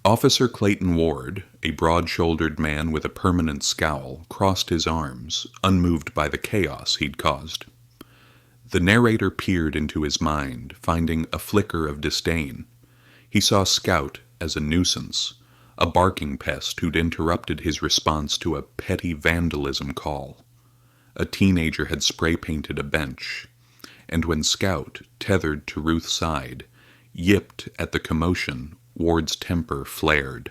Officer Clayton Ward, a broad-shouldered man with a permanent scowl, crossed his arms, unmoved by the chaos he'd caused. The narrator peered into his mind, finding a flicker of disdain. He saw Scout as a nuisance, a barking pest who'd interrupted his response to a petty vandalism call. A teenager had spray-painted a bench, and when Scout, tethered to Ruth's side, yipped at the commotion, Ward's temper flared.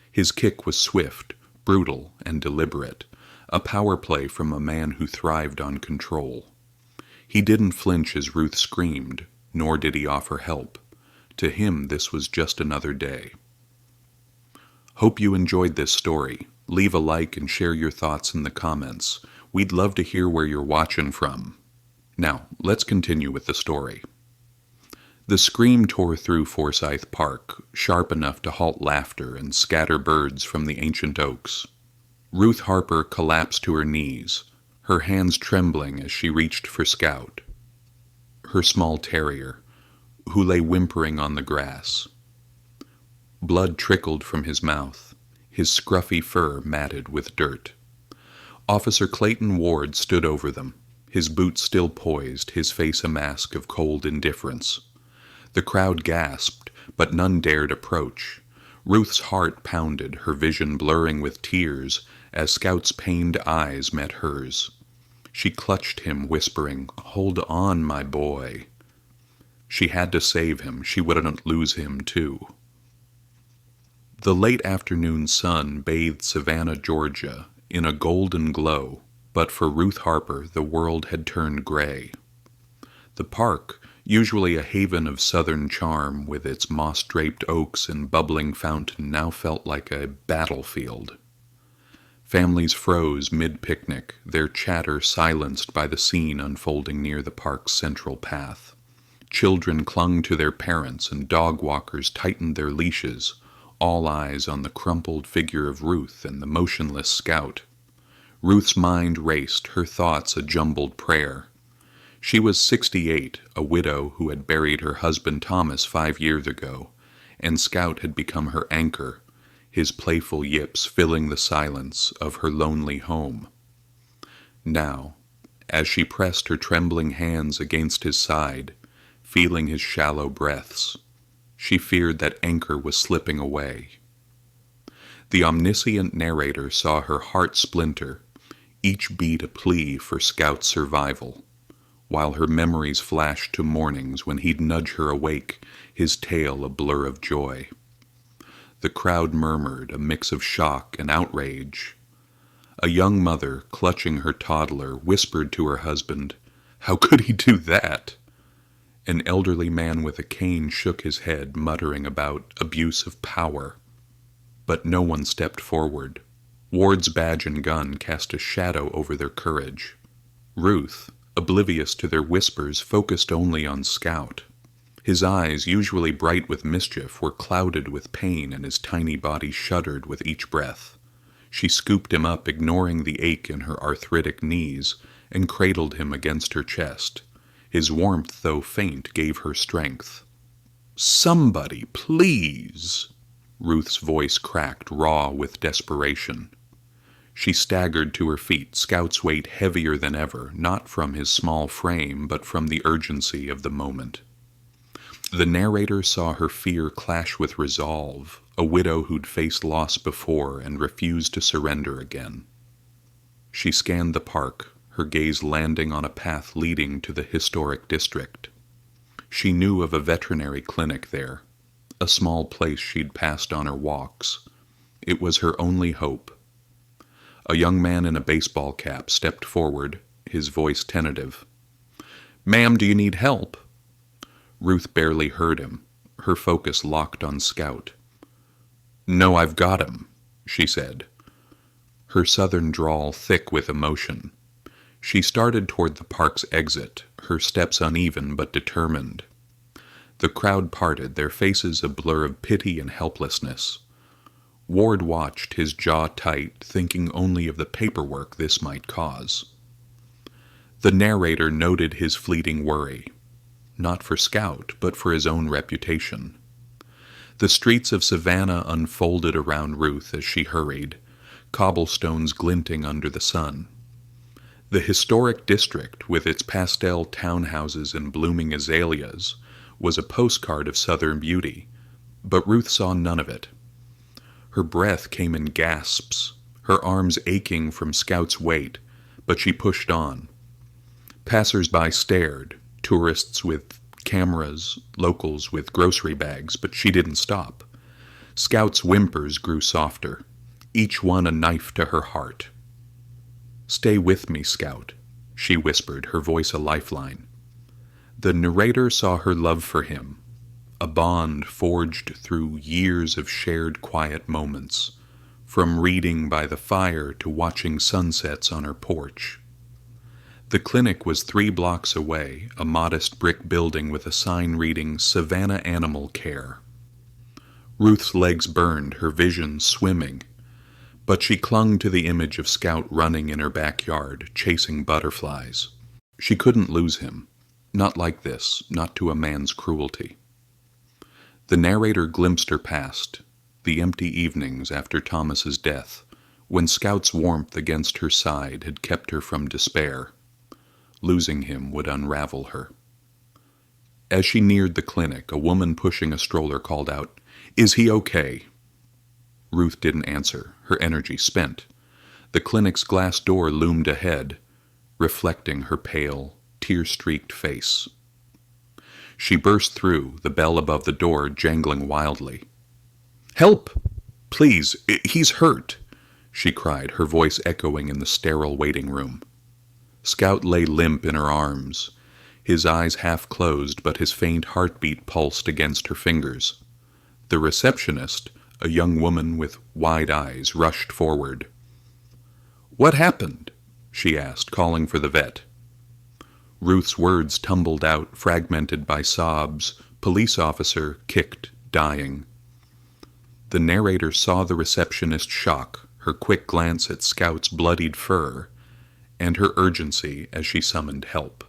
His kick was swift, brutal, and deliberate, a power play from a man who thrived on control. He didn't flinch as Ruth screamed, nor did he offer help. To him, this was just another day. Hope you enjoyed this story. Leave a like and share your thoughts in the comments. We'd love to hear where you're watching from. Now, let's continue with the story. The scream tore through Forsyth Park, sharp enough to halt laughter and scatter birds from the ancient oaks. Ruth Harper collapsed to her knees, her hands trembling as she reached for Scout, her small terrier, who lay whimpering on the grass. Blood trickled from his mouth, his scruffy fur matted with dirt. Officer Clayton Ward stood over them, his boots still poised, his face a mask of cold indifference. The crowd gasped, but none dared approach. Ruth's heart pounded, her vision blurring with tears as Scout's pained eyes met hers. She clutched him, whispering, "Hold on, my boy." She had to save him. She wouldn't lose him, too. The late afternoon sun bathed Savannah, Georgia, in a golden glow, but for Ruth Harper the world had turned gray. The park, usually a haven of southern charm with its moss-draped oaks and bubbling fountain, now felt like a battlefield. Families froze mid-picnic, their chatter silenced by the scene unfolding near the park's central path. Children clung to their parents and dog walkers tightened their leashes, all eyes on the crumpled figure of Ruth and the motionless Scout. Ruth's mind raced, her thoughts a jumbled prayer. She was 68, a widow who had buried her husband Thomas 5 years ago, and Scout had become her anchor, his playful yips filling the silence of her lonely home. Now, as she pressed her trembling hands against his side, feeling his shallow breaths, she feared that anchor was slipping away. The omniscient narrator saw her heart splinter, each beat a plea for Scout's survival, while her memories flashed to mornings when he'd nudge her awake, his tale a blur of joy. The crowd murmured, a mix of shock and outrage. A young mother, clutching her toddler, whispered to her husband, "How could he do that?" An elderly man with a cane shook his head, muttering about abuse of power. But no one stepped forward. Ward's badge and gun cast a shadow over their courage. Ruth, oblivious to their whispers, focused only on Scout. His eyes, usually bright with mischief, were clouded with pain, and his tiny body shuddered with each breath. She scooped him up, ignoring the ache in her arthritic knees, and cradled him against her chest. His warmth, though faint, gave her strength. "Somebody, please!" Ruth's voice cracked, raw with desperation. She staggered to her feet, Scout's weight heavier than ever, not from his small frame, but from the urgency of the moment. The narrator saw her fear clash with resolve, a widow who'd faced loss before and refused to surrender again. She scanned the park, her gaze landing on a path leading to the historic district. She knew of a veterinary clinic there, a small place she'd passed on her walks. It was her only hope. A young man in a baseball cap stepped forward, his voice tentative. "Ma'am, do you need help?" Ruth barely heard him, her focus locked on Scout. "No, I've got him," she said, her southern drawl thick with emotion. She started toward the park's exit, her steps uneven but determined. The crowd parted, their faces a blur of pity and helplessness. Ward watched, his jaw tight, thinking only of the paperwork this might cause. The narrator noted his fleeting worry, not for Scout, but for his own reputation. The streets of Savannah unfolded around Ruth as she hurried, cobblestones glinting under the sun. The historic district, with its pastel townhouses and blooming azaleas, was a postcard of southern beauty, but Ruth saw none of it. Her breath came in gasps, her arms aching from Scout's weight, but she pushed on. Passers-by stared, tourists with cameras, locals with grocery bags, but she didn't stop. Scout's whimpers grew softer, each one a knife to her heart. "Stay with me, Scout," she whispered, her voice a lifeline. The narrator saw her love for him, a bond forged through years of shared quiet moments, from reading by the fire to watching sunsets on her porch. The clinic was 3 blocks away, a modest brick building with a sign reading Savannah Animal Care. Ruth's legs burned, her vision swimming, but she clung to the image of Scout running in her backyard, chasing butterflies. She couldn't lose him. Not like this, not to a man's cruelty. The narrator glimpsed her past, the empty evenings after Thomas's death, when Scout's warmth against her side had kept her from despair. Losing him would unravel her. As she neared the clinic, a woman pushing a stroller called out, "Is he okay?" Ruth didn't answer, her energy spent. The clinic's glass door loomed ahead, reflecting her pale, tear-streaked face. She burst through, the bell above the door jangling wildly. "Help! Please, he's hurt!" she cried, her voice echoing in the sterile waiting room. Scout lay limp in her arms, his eyes half closed, but his faint heartbeat pulsed against her fingers. The receptionist, a young woman with wide eyes, rushed forward. "What happened?" she asked, calling for the vet. Ruth's words tumbled out, fragmented by sobs. "Police officer kicked, dying." The narrator saw the receptionist's shock, her quick glance at Scout's bloodied fur, and her urgency as she summoned help.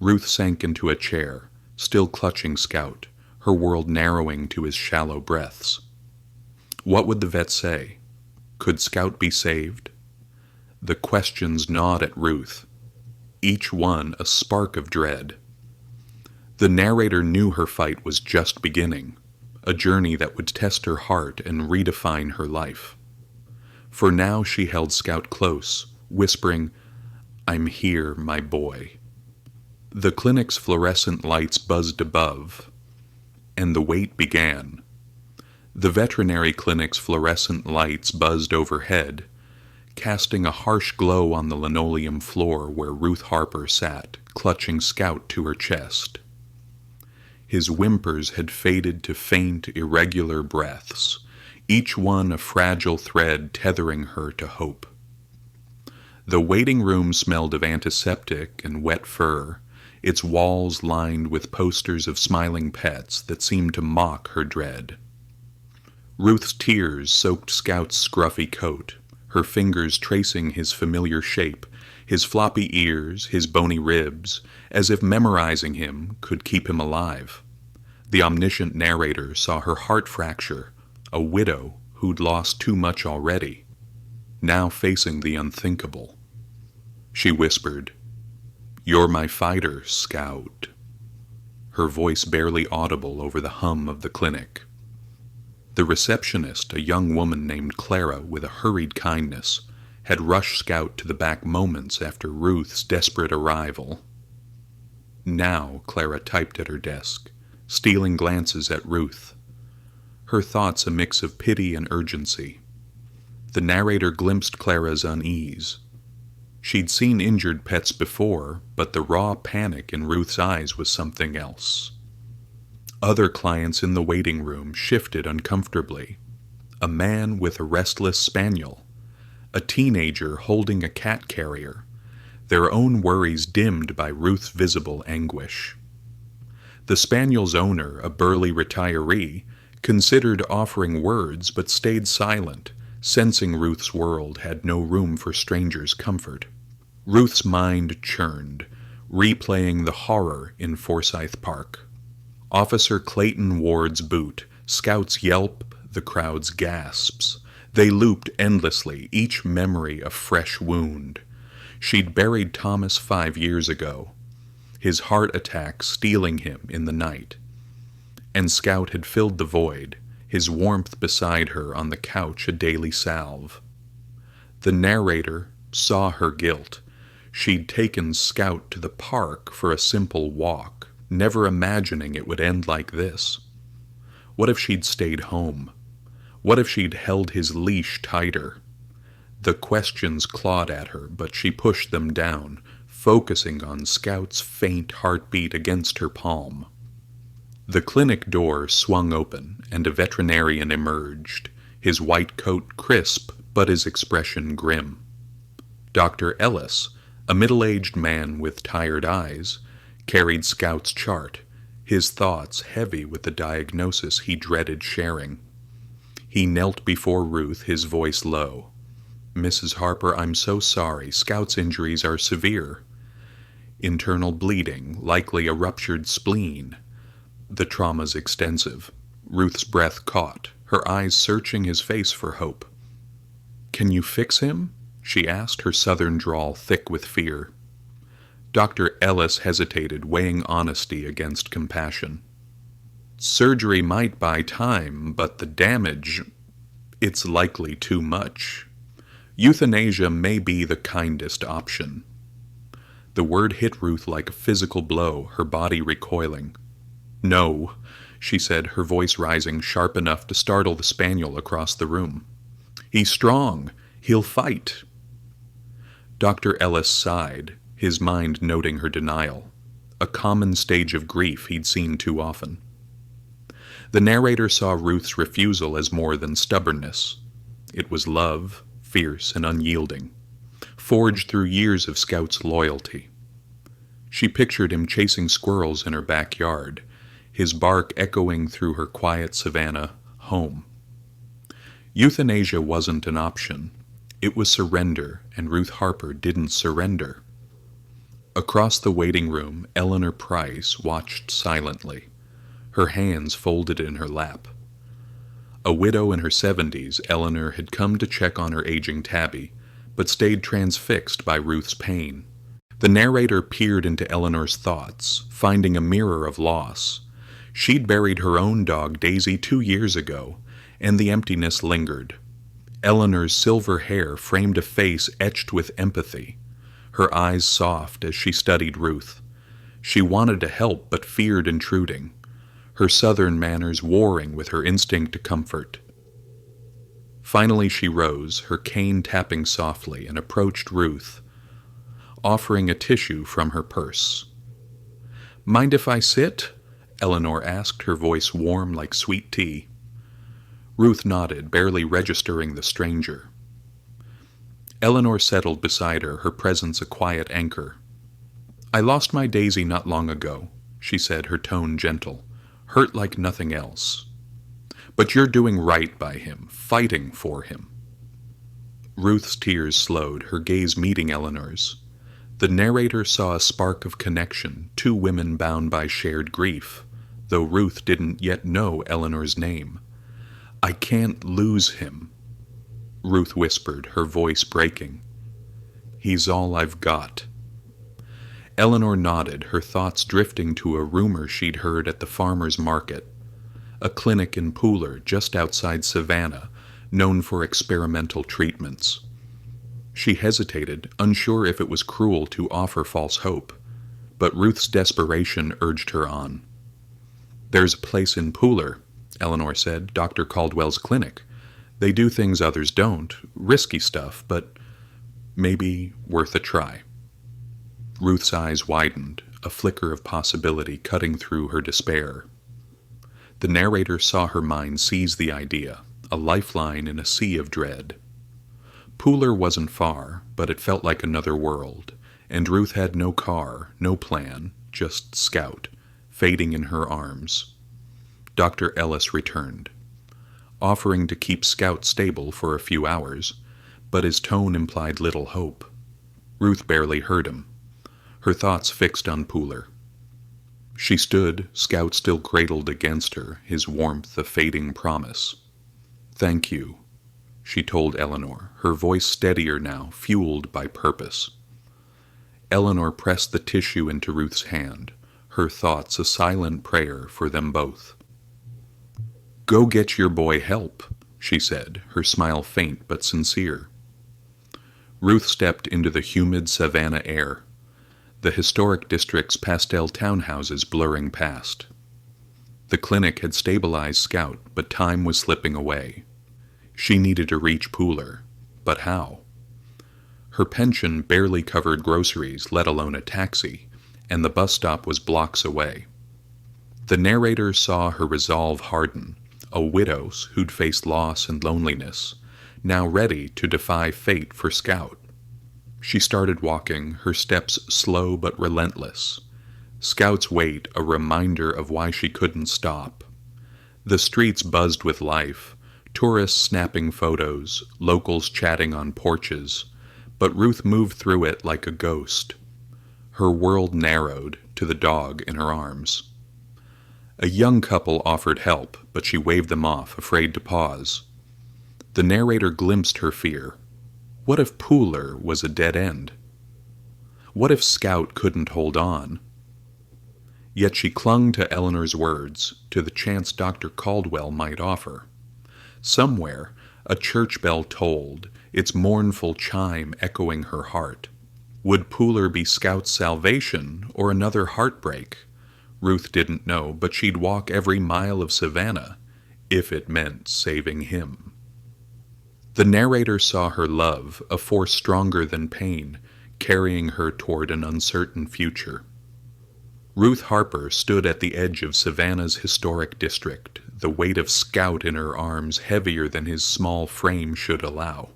Ruth sank into a chair, still clutching Scout, her world narrowing to his shallow breaths. What would the vet say? Could Scout be saved? The questions gnawed at Ruth, each one a spark of dread. The narrator knew her fight was just beginning, a journey that would test her heart and redefine her life. For now she held Scout close, whispering, "I'm here, my boy." The clinic's fluorescent lights buzzed above, and the wait began. The veterinary clinic's fluorescent lights buzzed overhead, casting a harsh glow on the linoleum floor where Ruth Harper sat, clutching Scout to her chest. His whimpers had faded to faint, irregular breaths, each one a fragile thread tethering her to hope. The waiting room smelled of antiseptic and wet fur, its walls lined with posters of smiling pets that seemed to mock her dread. Ruth's tears soaked Scout's scruffy coat, her fingers tracing his familiar shape, his floppy ears, his bony ribs, as if memorizing him could keep him alive. The omniscient narrator saw her heart fracture, a widow who'd lost too much already, now facing the unthinkable. She whispered, "You're my fighter, Scout," her voice barely audible over the hum of the clinic. The receptionist, a young woman named Clara with a hurried kindness, had rushed Scout to the back moments after Ruth's desperate arrival. Now Clara typed at her desk, stealing glances at Ruth, her thoughts a mix of pity and urgency. The narrator glimpsed Clara's unease. She'd seen injured pets before, but the raw panic in Ruth's eyes was something else. Other clients in the waiting room shifted uncomfortably. A man with a restless spaniel, a teenager holding a cat carrier, their own worries dimmed by Ruth's visible anguish. The spaniel's owner, a burly retiree, considered offering words but stayed silent, sensing Ruth's world had no room for strangers' comfort. Ruth's mind churned, replaying the horror in Forsyth Park. Officer Clayton Ward's boot, Scouts yelp, the crowd's gasps. They looped endlessly, each memory a fresh wound. She'd buried Thomas 5 years ago, his heart attack stealing him in the night. And Scout had filled the void, his warmth beside her on the couch a daily salve. The narrator saw her guilt. She'd taken Scout to the park for a simple walk, never imagining it would end like this. What if she'd stayed home? What if she'd held his leash tighter? The questions clawed at her, but she pushed them down, focusing on Scout's faint heartbeat against her palm. The clinic door swung open, and a veterinarian emerged, his white coat crisp, but his expression grim. Dr. Ellis, a middle-aged man with tired eyes, carried Scout's chart, his thoughts heavy with the diagnosis he dreaded sharing. He knelt before Ruth, his voice low. "Mrs. Harper, I'm so sorry. Scout's injuries are severe. Internal bleeding, likely a ruptured spleen. The trauma's extensive." Ruth's breath caught, her eyes searching his face for hope. "Can you fix him?" she asked, her southern drawl thick with fear. Dr. Ellis hesitated, weighing honesty against compassion. "Surgery might buy time, but the damage, it's likely too much. Euthanasia may be the kindest option." The word hit Ruth like a physical blow, her body recoiling. "No," she said, her voice rising sharp enough to startle the spaniel across the room. "He's strong. He'll fight." Dr. Ellis sighed, his mind noting her denial, a common stage of grief he'd seen too often. The narrator saw Ruth's refusal as more than stubbornness. It was love, fierce and unyielding, forged through years of Scout's loyalty. She pictured him chasing squirrels in her backyard, his bark echoing through her quiet savanna home. Euthanasia wasn't an option. It was surrender, and Ruth Harper didn't surrender. Across the waiting room, Eleanor Price watched silently, her hands folded in her lap. A widow in her 70s, Eleanor had come to check on her aging tabby, but stayed transfixed by Ruth's pain. The narrator peered into Eleanor's thoughts, finding a mirror of loss. She'd buried her own dog Daisy 2 years ago, and the emptiness lingered. Eleanor's silver hair framed a face etched with empathy, her eyes soft as she studied Ruth. She wanted to help but feared intruding, her southern manners warring with her instinct to comfort. Finally she rose, her cane tapping softly, and approached Ruth, offering a tissue from her purse. "Mind if I sit?" Eleanor asked, her voice warm like sweet tea. Ruth nodded, barely registering the stranger. Eleanor settled beside her, her presence a quiet anchor. "I lost my Daisy not long ago," she said, her tone gentle, "hurt like nothing else. But you're doing right by him, fighting for him." Ruth's tears slowed, her gaze meeting Eleanor's. The narrator saw a spark of connection, two women bound by shared grief, though Ruth didn't yet know Eleanor's name. "I can't lose him," Ruth whispered, her voice breaking. "He's all I've got." Eleanor nodded, her thoughts drifting to a rumor she'd heard at the farmer's market, a clinic in Pooler just outside Savannah, known for experimental treatments. She hesitated, unsure if it was cruel to offer false hope, but Ruth's desperation urged her on. "There's a place in Pooler," Eleanor said, "Dr. Caldwell's clinic. They do things others don't, risky stuff, but maybe worth a try." Ruth's eyes widened, a flicker of possibility cutting through her despair. The narrator saw her mind seize the idea, a lifeline in a sea of dread. Pooler wasn't far, but it felt like another world, and Ruth had no car, no plan, just Scout, fading in her arms. Dr. Ellis returned, offering to keep Scout stable for a few hours, but his tone implied little hope. Ruth barely heard him, her thoughts fixed on Pooler. She stood, Scout still cradled against her, his warmth a fading promise. "Thank you," she told Eleanor, her voice steadier now, fueled by purpose. Eleanor pressed the tissue into Ruth's hand, her thoughts a silent prayer for them both. "Go get your boy help," she said, her smile faint but sincere. Ruth stepped into the humid savanna air, the historic district's pastel townhouses blurring past. The clinic had stabilized Scout, but time was slipping away. She needed to reach Pooler, but how? Her pension barely covered groceries, let alone a taxi, and the bus stop was blocks away. The narrator saw her resolve harden, a widow who'd faced loss and loneliness, now ready to defy fate for Scout. She started walking, her steps slow but relentless. Scout's weight a reminder of why she couldn't stop. The streets buzzed with life, tourists snapping photos, locals chatting on porches, but Ruth moved through it like a ghost. Her world narrowed to the dog in her arms. A young couple offered help, but she waved them off, afraid to pause. The narrator glimpsed her fear. What if Pooler was a dead end? What if Scout couldn't hold on? Yet she clung to Eleanor's words, to the chance Dr. Caldwell might offer. Somewhere, a church bell tolled, its mournful chime echoing her heart. Would Pooler be Scout's salvation or another heartbreak? Ruth didn't know, but she'd walk every mile of Savannah, if it meant saving him. The narrator saw her love, a force stronger than pain, carrying her toward an uncertain future. Ruth Harper stood at the edge of Savannah's historic district, the weight of Scout in her arms heavier than his small frame should allow.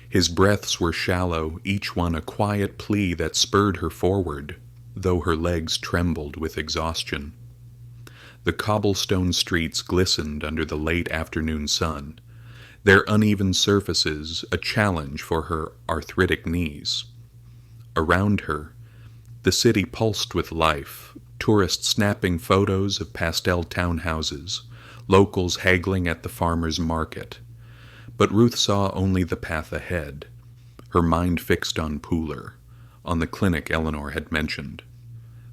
His breaths were shallow, each one a quiet plea that spurred her forward, though her legs trembled with exhaustion. The cobblestone streets glistened under the late afternoon sun, their uneven surfaces a challenge for her arthritic knees. Around her, the city pulsed with life, tourists snapping photos of pastel townhouses, locals haggling at the farmer's market. But Ruth saw only the path ahead, her mind fixed on Pooler, on the clinic Eleanor had mentioned.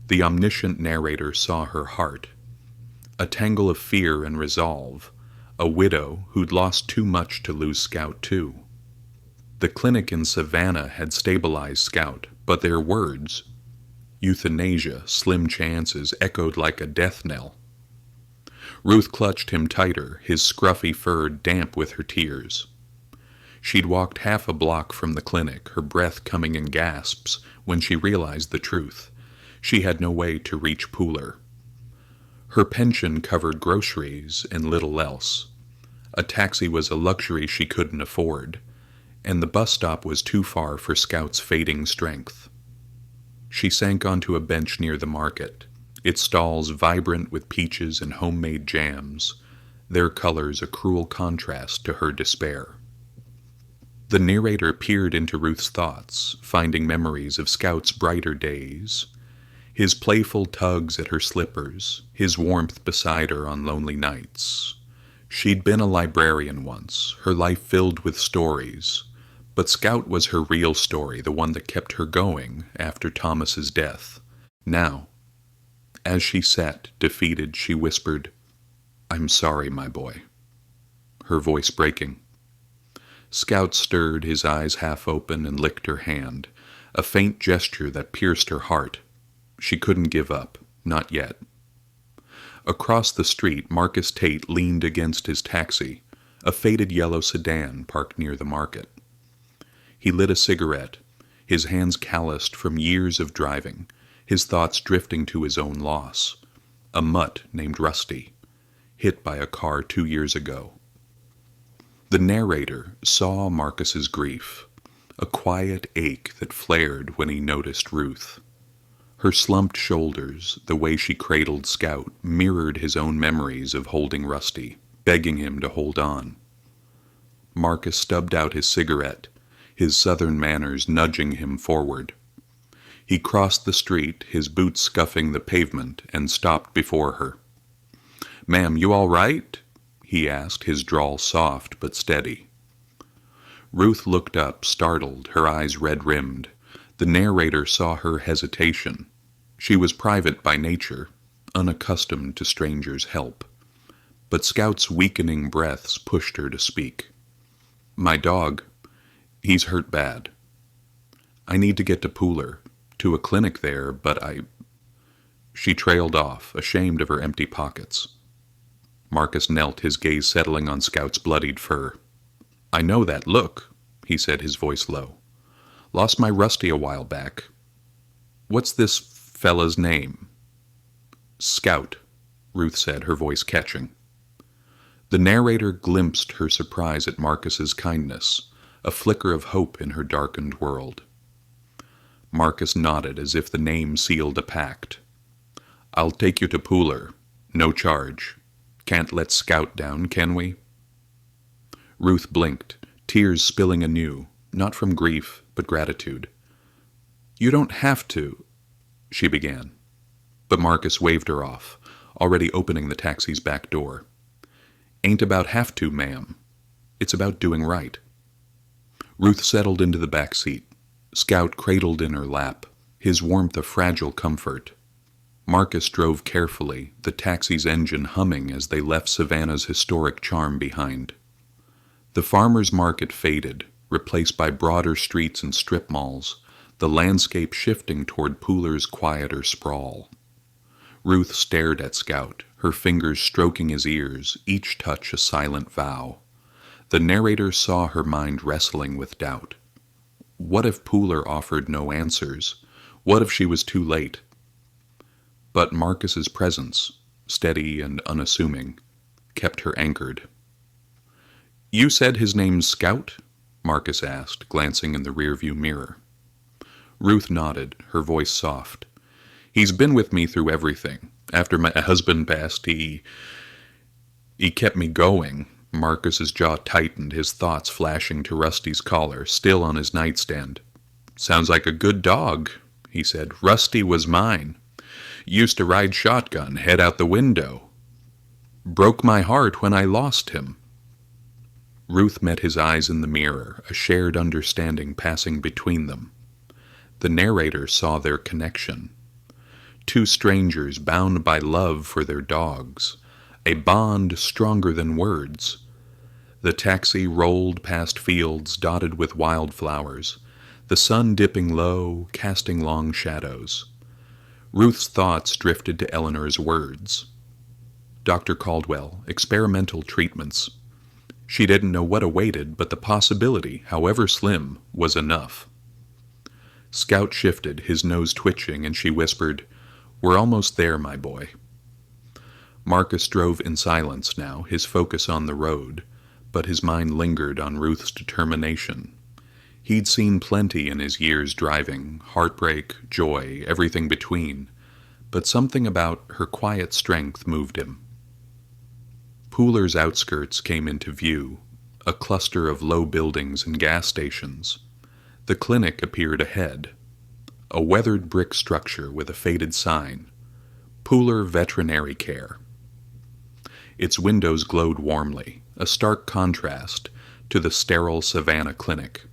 The omniscient narrator saw her heart, a tangle of fear and resolve, a widow who'd lost too much to lose Scout too. The clinic in Savannah had stabilized Scout, but their words, euthanasia, slim chances, echoed like a death knell. Ruth clutched him tighter, his scruffy fur damp with her tears. She'd walked half a block from the clinic, her breath coming in gasps, when she realized the truth. She had no way to reach Pooler. Her pension covered groceries and little else. A taxi was a luxury she couldn't afford, and the bus stop was too far for Scout's fading strength. She sank onto a bench near the market, its stalls vibrant with peaches and homemade jams, their colors a cruel contrast to her despair. The narrator peered into Ruth's thoughts, finding memories of Scout's brighter days, his playful tugs at her slippers, his warmth beside her on lonely nights. She'd been a librarian once, her life filled with stories, but Scout was her real story, the one that kept her going after Thomas's death. Now, as she sat, defeated, she whispered, "I'm sorry, my boy," her voice breaking. Scout stirred, his eyes half open, and licked her hand, a faint gesture that pierced her heart. She couldn't give up, not yet. Across the street, Marcus Tate leaned against his taxi, a faded yellow sedan parked near the market. He lit a cigarette, his hands calloused from years of driving, his thoughts drifting to his own loss. A mutt named Rusty, hit by a car 2 years ago. The narrator saw Marcus's grief, a quiet ache that flared when he noticed Ruth. Her slumped shoulders, the way she cradled Scout, mirrored his own memories of holding Rusty, begging him to hold on. Marcus stubbed out his cigarette, his southern manners nudging him forward. He crossed the street, his boots scuffing the pavement, and stopped before her. "Ma'am, you all right?" he asked, his drawl soft but steady. Ruth looked up, startled, her eyes red-rimmed. The narrator saw her hesitation. She was private by nature, unaccustomed to strangers' help. But Scout's weakening breaths pushed her to speak. "My dog, he's hurt bad. I need to get to Pooler, to a clinic there, but I—" She trailed off, ashamed of her empty pockets. Marcus knelt, his gaze settling on Scout's bloodied fur. "I know that look," he said, his voice low. "Lost my Rusty a while back. What's this fella's name?" "Scout," Ruth said, her voice catching. The narrator glimpsed her surprise at Marcus's kindness, a flicker of hope in her darkened world. Marcus nodded as if the name sealed a pact. "I'll take you to Pooler. No charge. Can't let Scout down, can we?" Ruth blinked, tears spilling anew, not from grief, but gratitude. "You don't have to," she began. But Marcus waved her off, already opening the taxi's back door. "Ain't about have to, ma'am. It's about doing right." Ruth settled into the back seat, Scout cradled in her lap, his warmth a fragile comfort. Marcus drove carefully, the taxi's engine humming as they left Savannah's historic charm behind. The farmers' market faded, replaced by broader streets and strip malls, the landscape shifting toward Pooler's quieter sprawl. Ruth stared at Scout, her fingers stroking his ears, each touch a silent vow. The narrator saw her mind wrestling with doubt. What if Pooler offered no answers? What if she was too late? But Marcus's presence, steady and unassuming, kept her anchored. "You said his name's Scout?" Marcus asked, glancing in the rearview mirror. Ruth nodded, her voice soft. "He's been with me through everything. After my husband passed, he kept me going." Marcus's jaw tightened, his thoughts flashing to Rusty's collar, still on his nightstand. "Sounds like a good dog," he said. "Rusty was mine. Used to ride shotgun, head out the window. Broke my heart when I lost him." Ruth met his eyes in the mirror, a shared understanding passing between them. The narrator saw their connection. Two strangers bound by love for their dogs, a bond stronger than words. The taxi rolled past fields dotted with wildflowers, the sun dipping low, casting long shadows. Ruth's thoughts drifted to Eleanor's words. Dr. Caldwell, experimental treatments. She didn't know what awaited, but the possibility, however slim, was enough. Scout shifted, his nose twitching, and she whispered, "We're almost there, my boy." Marcus drove in silence now, his focus on the road, but his mind lingered on Ruth's determination. He'd seen plenty in his years driving, heartbreak, joy, everything between, but something about her quiet strength moved him. Pooler's outskirts came into view, a cluster of low buildings and gas stations. The clinic appeared ahead, a weathered brick structure with a faded sign, Pooler Veterinary Care. Its windows glowed warmly, a stark contrast to the sterile Savannah clinic.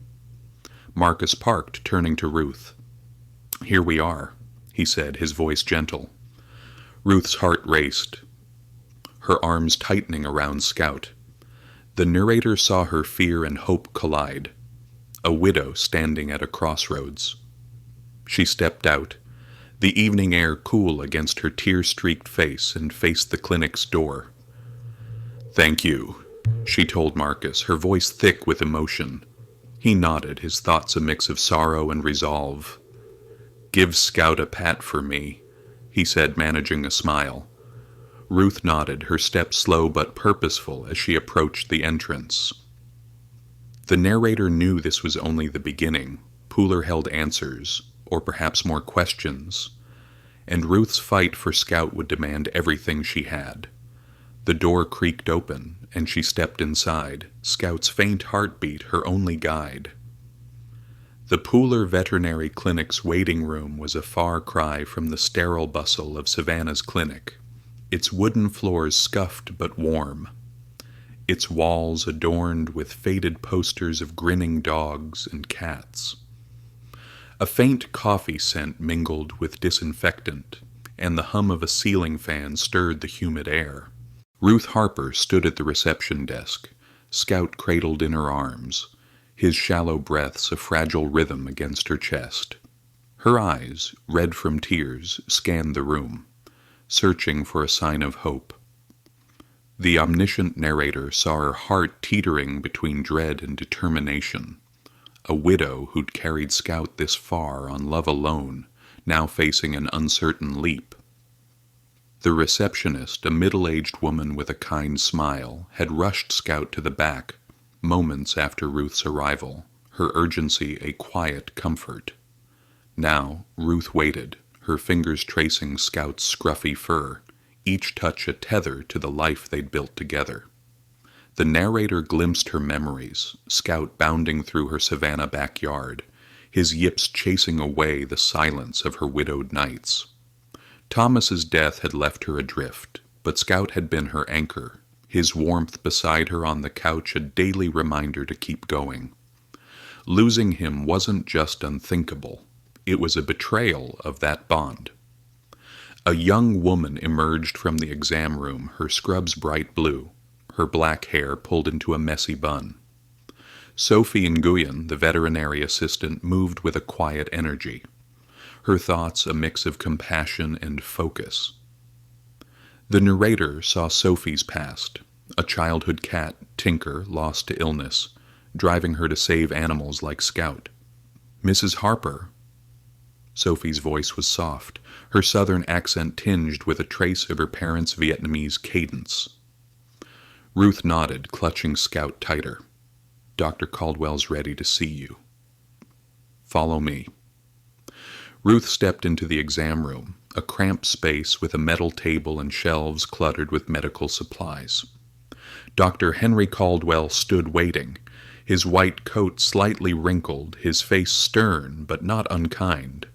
Marcus parked, turning to Ruth. "Here we are," he said, his voice gentle. Ruth's heart raced, her arms tightening around Scout. The narrator saw her fear and hope collide, a widow standing at a crossroads. She stepped out, the evening air cool against her tear-streaked face, and faced the clinic's door. "Thank you," she told Marcus, her voice thick with emotion. He nodded, his thoughts a mix of sorrow and resolve. "Give Scout a pat for me," he said, managing a smile. Ruth nodded, her steps slow but purposeful as she approached the entrance. The narrator knew this was only the beginning. Pooler held answers, or perhaps more questions, and Ruth's fight for Scout would demand everything she had. The door creaked open, and she stepped inside, Scout's faint heartbeat her only guide. The Pooler Veterinary Clinic's waiting room was a far cry from the sterile bustle of Savannah's clinic, its wooden floors scuffed but warm, its walls adorned with faded posters of grinning dogs and cats. A faint coffee scent mingled with disinfectant, and the hum of a ceiling fan stirred the humid air. Ruth Harper stood at the reception desk, Scout cradled in her arms, his shallow breaths a fragile rhythm against her chest. Her eyes, red from tears, scanned the room, searching for a sign of hope. The omniscient narrator saw her heart teetering between dread and determination. A widow who'd carried Scout this far on love alone, now facing an uncertain leap. The receptionist, a middle-aged woman with a kind smile, had rushed Scout to the back, moments after Ruth's arrival, her urgency a quiet comfort. Now, Ruth waited, her fingers tracing Scout's scruffy fur, each touch a tether to the life they'd built together. The narrator glimpsed her memories, Scout bounding through her Savannah backyard, his yips chasing away the silence of her widowed nights. Thomas's death had left her adrift, but Scout had been her anchor, his warmth beside her on the couch a daily reminder to keep going. Losing him wasn't just unthinkable, it was a betrayal of that bond. A young woman emerged from the exam room, her scrubs bright blue, her black hair pulled into a messy bun. Sophie Nguyen, the veterinary assistant, moved with a quiet energy, her thoughts a mix of compassion and focus. The narrator saw Sophie's past, a childhood cat, Tinker, lost to illness, driving her to save animals like Scout. Mrs. Harper. Sophie's voice was soft, her southern accent tinged with a trace of her parents' Vietnamese cadence. Ruth nodded, clutching Scout tighter. Dr. Caldwell's ready to see you. Follow me. Ruth stepped into the exam room, a cramped space with a metal table and shelves cluttered with medical supplies. Dr. Henry Caldwell stood waiting, his white coat slightly wrinkled, his face stern but not unkind.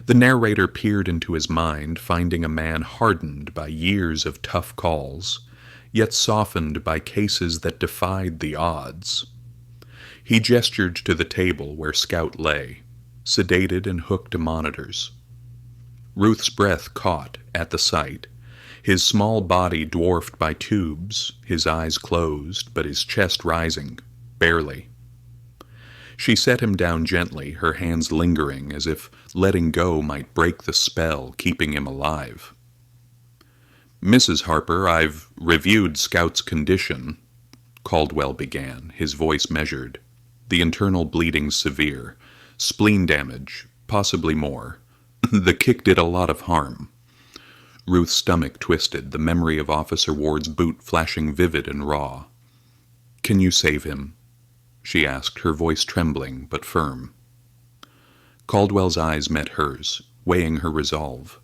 The narrator peered into his mind, finding a man hardened by years of tough calls, yet softened by cases that defied the odds. He gestured to the table where Scout lay, sedated and hooked to monitors. Ruth's breath caught at the sight, his small body dwarfed by tubes, his eyes closed, but his chest rising, barely. She set him down gently, her hands lingering as if letting go might break the spell keeping him alive. Mrs. Harper, I've reviewed Scout's condition, Caldwell began, his voice measured. The internal bleeding severe, spleen damage, possibly more. The kick did a lot of harm. Ruth's stomach twisted, the memory of Officer Ward's boot flashing vivid and raw. Can you save him? She asked, her voice trembling but firm. Caldwell's eyes met hers, weighing her resolve.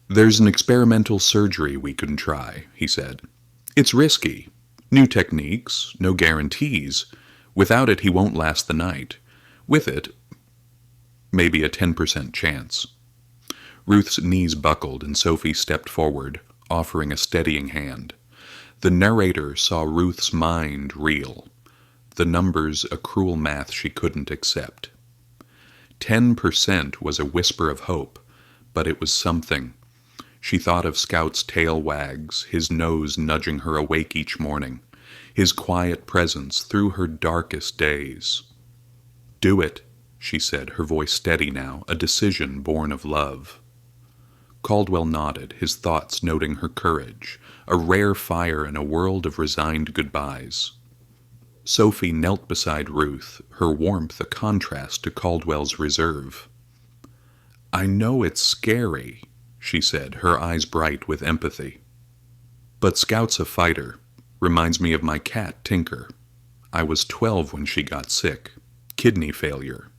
There's an experimental surgery we can try, he said. It's risky. New techniques, no guarantees. Without it, he won't last the night. With it, maybe a 10% chance. Ruth's knees buckled and Sophie stepped forward, offering a steadying hand. The narrator saw Ruth's mind reel, the numbers a cruel math she couldn't accept. 10% was a whisper of hope, but it was something. She thought of Scout's tail wags, his nose nudging her awake each morning, his quiet presence through her darkest days. Do it, she said, her voice steady now, a decision born of love. Caldwell nodded, his thoughts noting her courage, a rare fire in a world of resigned goodbyes. Sophie knelt beside Ruth, her warmth a contrast to Caldwell's reserve. I know it's scary, she said, her eyes bright with empathy. But Scout's a fighter. Reminds me of my cat, Tinker. I was 12 when she got sick. Kidney failure.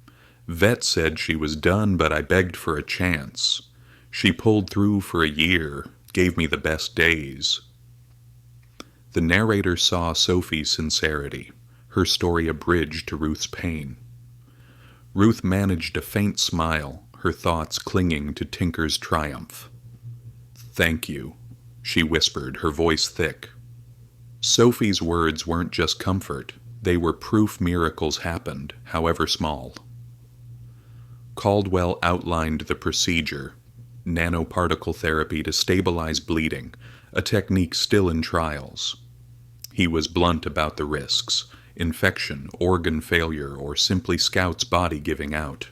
Vet said she was done, but I begged for a chance. She pulled through for a year, gave me the best days. The narrator saw Sophie's sincerity, her story a bridge to Ruth's pain. Ruth managed a faint smile, her thoughts clinging to Tinker's triumph. "Thank you," she whispered, her voice thick. Sophie's words weren't just comfort, they were proof miracles happened, however small. Caldwell outlined the procedure: nanoparticle therapy to stabilize bleeding, a technique still in trials. He was blunt about the risks: infection, organ failure, or simply Scout's body giving out.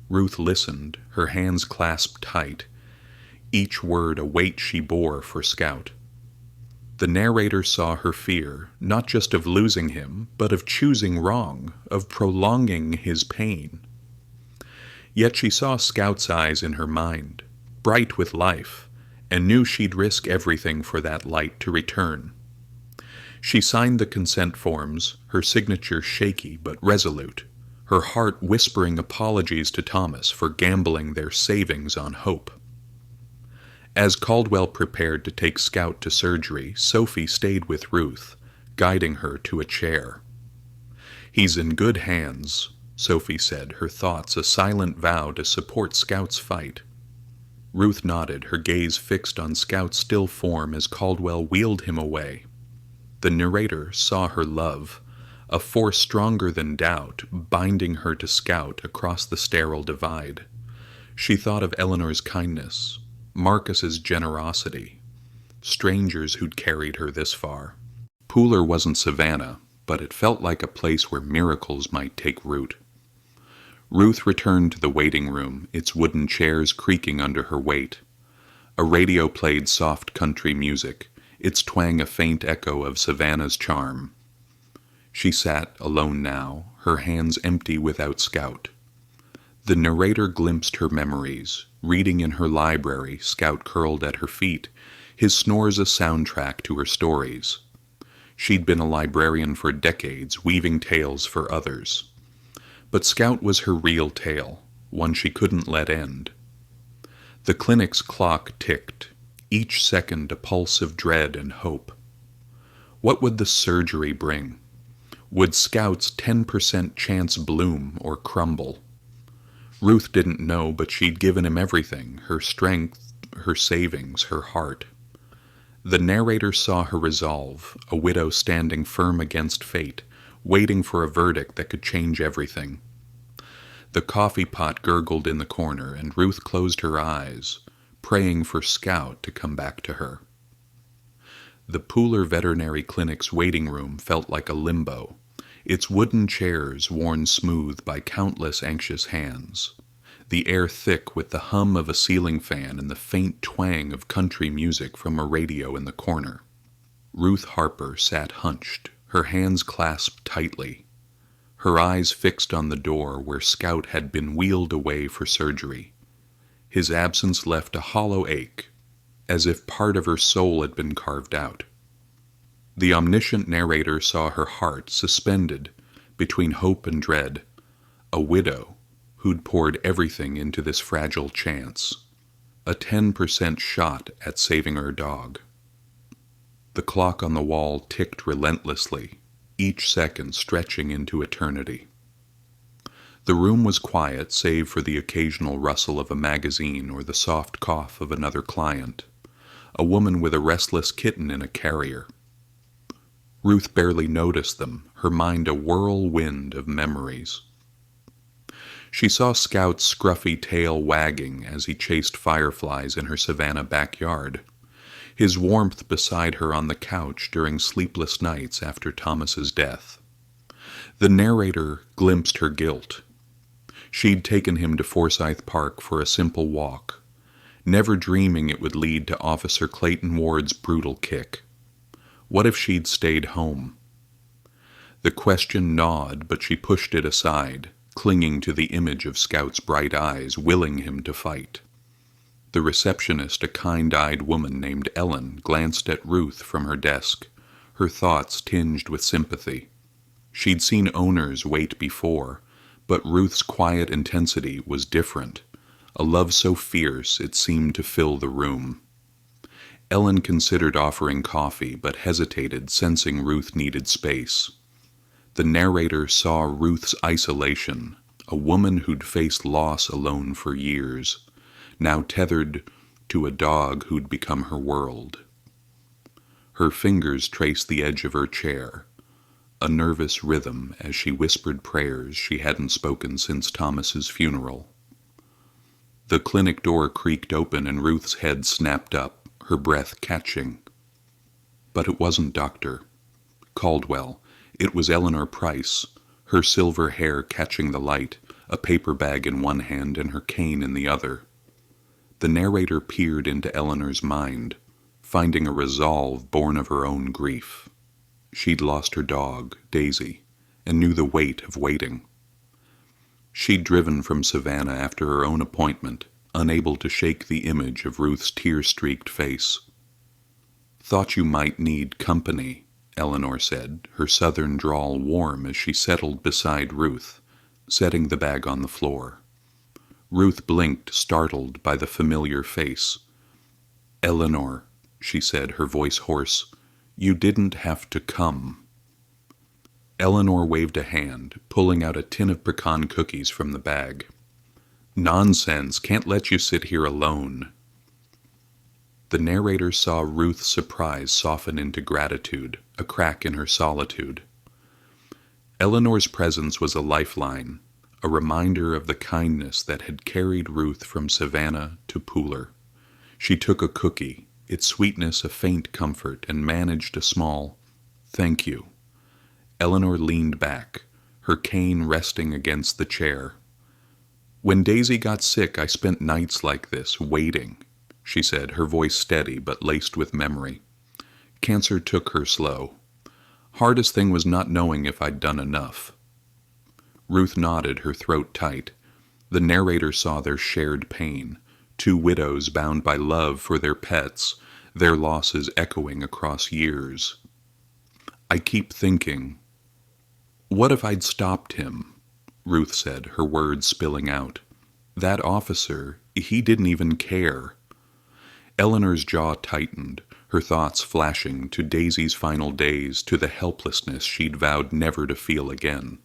Ruth listened, her hands clasped tight, each word a weight she bore for Scout. The narrator saw her fear, not just of losing him, but of choosing wrong, of prolonging his pain. Yet she saw Scout's eyes in her mind, bright with life, and knew she'd risk everything for that light to return. She signed the consent forms, her signature shaky but resolute, her heart whispering apologies to Thomas for gambling their savings on hope. As Caldwell prepared to take Scout to surgery, Sophie stayed with Ruth, guiding her to a chair. "He's in good hands," Sophie said, her thoughts a silent vow to support Scout's fight. Ruth nodded, her gaze fixed on Scout's still form as Caldwell wheeled him away. The narrator saw her love, a force stronger than doubt, binding her to Scout across the sterile divide. She thought of Eleanor's kindness, Marcus's generosity, strangers who'd carried her this far. Pooler wasn't Savannah, but it felt like a place where miracles might take root. Ruth returned to the waiting room, its wooden chairs creaking under her weight. A radio played soft country music, its twang a faint echo of Savannah's charm. She sat alone now, her hands empty without Scout. The narrator glimpsed her memories, reading in her library, Scout curled at her feet, his snores a soundtrack to her stories. She'd been a librarian for decades, weaving tales for others. But Scout was her real tale, one she couldn't let end. The clinic's clock ticked, each second a pulse of dread and hope. What would the surgery bring? Would Scout's 10% chance bloom or crumble? Ruth didn't know, but she'd given him everything, her strength, her savings, her heart. The narrator saw her resolve, a widow standing firm against fate, waiting for a verdict that could change everything. The coffee pot gurgled in the corner, and Ruth closed her eyes, praying for Scout to come back to her. The Pooler Veterinary Clinic's waiting room felt like a limbo, its wooden chairs worn smooth by countless anxious hands, the air thick with the hum of a ceiling fan and the faint twang of country music from a radio in the corner. Ruth Harper sat hunched, her hands clasped tightly, her eyes fixed on the door where Scout had been wheeled away for surgery. His absence left a hollow ache, as if part of her soul had been carved out. The omniscient narrator saw her heart suspended between hope and dread, a widow who'd poured everything into this fragile chance, a 10% shot at saving her dog. The clock on the wall ticked relentlessly, each second stretching into eternity. The room was quiet save for the occasional rustle of a magazine or the soft cough of another client, a woman with a restless kitten in a carrier. Ruth barely noticed them, her mind a whirlwind of memories. She saw Scout's scruffy tail wagging as he chased fireflies in her Savannah backyard, his warmth beside her on the couch during sleepless nights after Thomas's death. The narrator glimpsed her guilt. She'd taken him to Forsyth Park for a simple walk, never dreaming it would lead to Officer Clayton Ward's brutal kick. What if she'd stayed home? The question gnawed, but she pushed it aside, clinging to the image of Scout's bright eyes, willing him to fight. The receptionist, a kind-eyed woman named Ellen, glanced at Ruth from her desk, her thoughts tinged with sympathy. She'd seen owners wait before, but Ruth's quiet intensity was different, a love so fierce it seemed to fill the room. Ellen considered offering coffee, but hesitated, sensing Ruth needed space. The narrator saw Ruth's isolation, a woman who'd faced loss alone for years, now tethered to a dog who'd become her world. Her fingers traced the edge of her chair, a nervous rhythm as she whispered prayers she hadn't spoken since Thomas's funeral. The clinic door creaked open and Ruth's head snapped up, her breath catching. But it wasn't Dr. Caldwell. It was Eleanor Price, her silver hair catching the light, a paper bag in one hand and her cane in the other. The narrator peered into Eleanor's mind, finding a resolve born of her own grief. She'd lost her dog, Daisy, and knew the weight of waiting. She'd driven from Savannah after her own appointment, unable to shake the image of Ruth's tear-streaked face. "Thought you might need company," Eleanor said, her southern drawl warm as she settled beside Ruth, setting the bag on the floor. Ruth blinked, startled by the familiar face. "Eleanor," she said, her voice hoarse, "you didn't have to come." Eleanor waved a hand, pulling out a tin of pecan cookies from the bag. "Nonsense, can't let you sit here alone." The narrator saw Ruth's surprise soften into gratitude, a crack in her solitude. Eleanor's presence was a lifeline, a reminder of the kindness that had carried Ruth from Savannah to Pooler. She took a cookie, its sweetness a faint comfort, and managed a small "thank you." Eleanor leaned back, her cane resting against the chair. "When Daisy got sick, I spent nights like this, waiting," she said, her voice steady but laced with memory. "Cancer took her slow. Hardest thing was not knowing if I'd done enough." Ruth nodded, her throat tight. The narrator saw their shared pain, two widows bound by love for their pets, their losses echoing across years. "I keep thinking, what if I'd stopped him?" Ruth said, her words spilling out. "That officer, he didn't even care." Eleanor's jaw tightened, her thoughts flashing to Daisy's final days, to the helplessness she'd vowed never to feel again.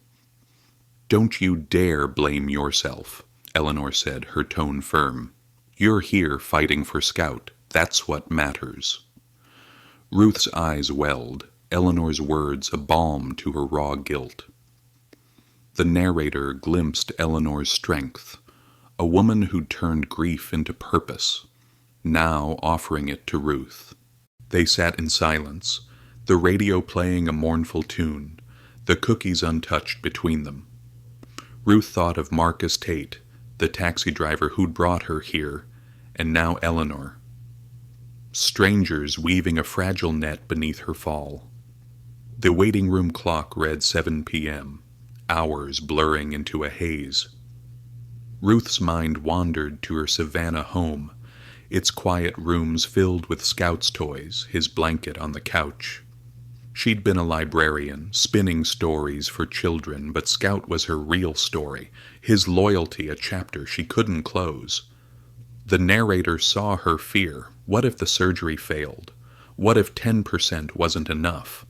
"Don't you dare blame yourself," Eleanor said, her tone firm. "You're here fighting for Scout. That's what matters." Ruth's eyes welled, Eleanor's words a balm to her raw guilt. The narrator glimpsed Eleanor's strength, a woman who'd turned grief into purpose, now offering it to Ruth. They sat in silence, the radio playing a mournful tune, the cookies untouched between them. Ruth thought of Marcus Tate, the taxi driver who'd brought her here, and now Eleanor. Strangers weaving a fragile net beneath her fall. The waiting room clock read 7 p.m., hours blurring into a haze. Ruth's mind wandered to her Savannah home, its quiet rooms filled with Scout's toys, his blanket on the couch. She'd been a librarian, spinning stories for children, but Scout was her real story, his loyalty a chapter she couldn't close. The narrator saw her fear. What if the surgery failed? What if 10% wasn't enough?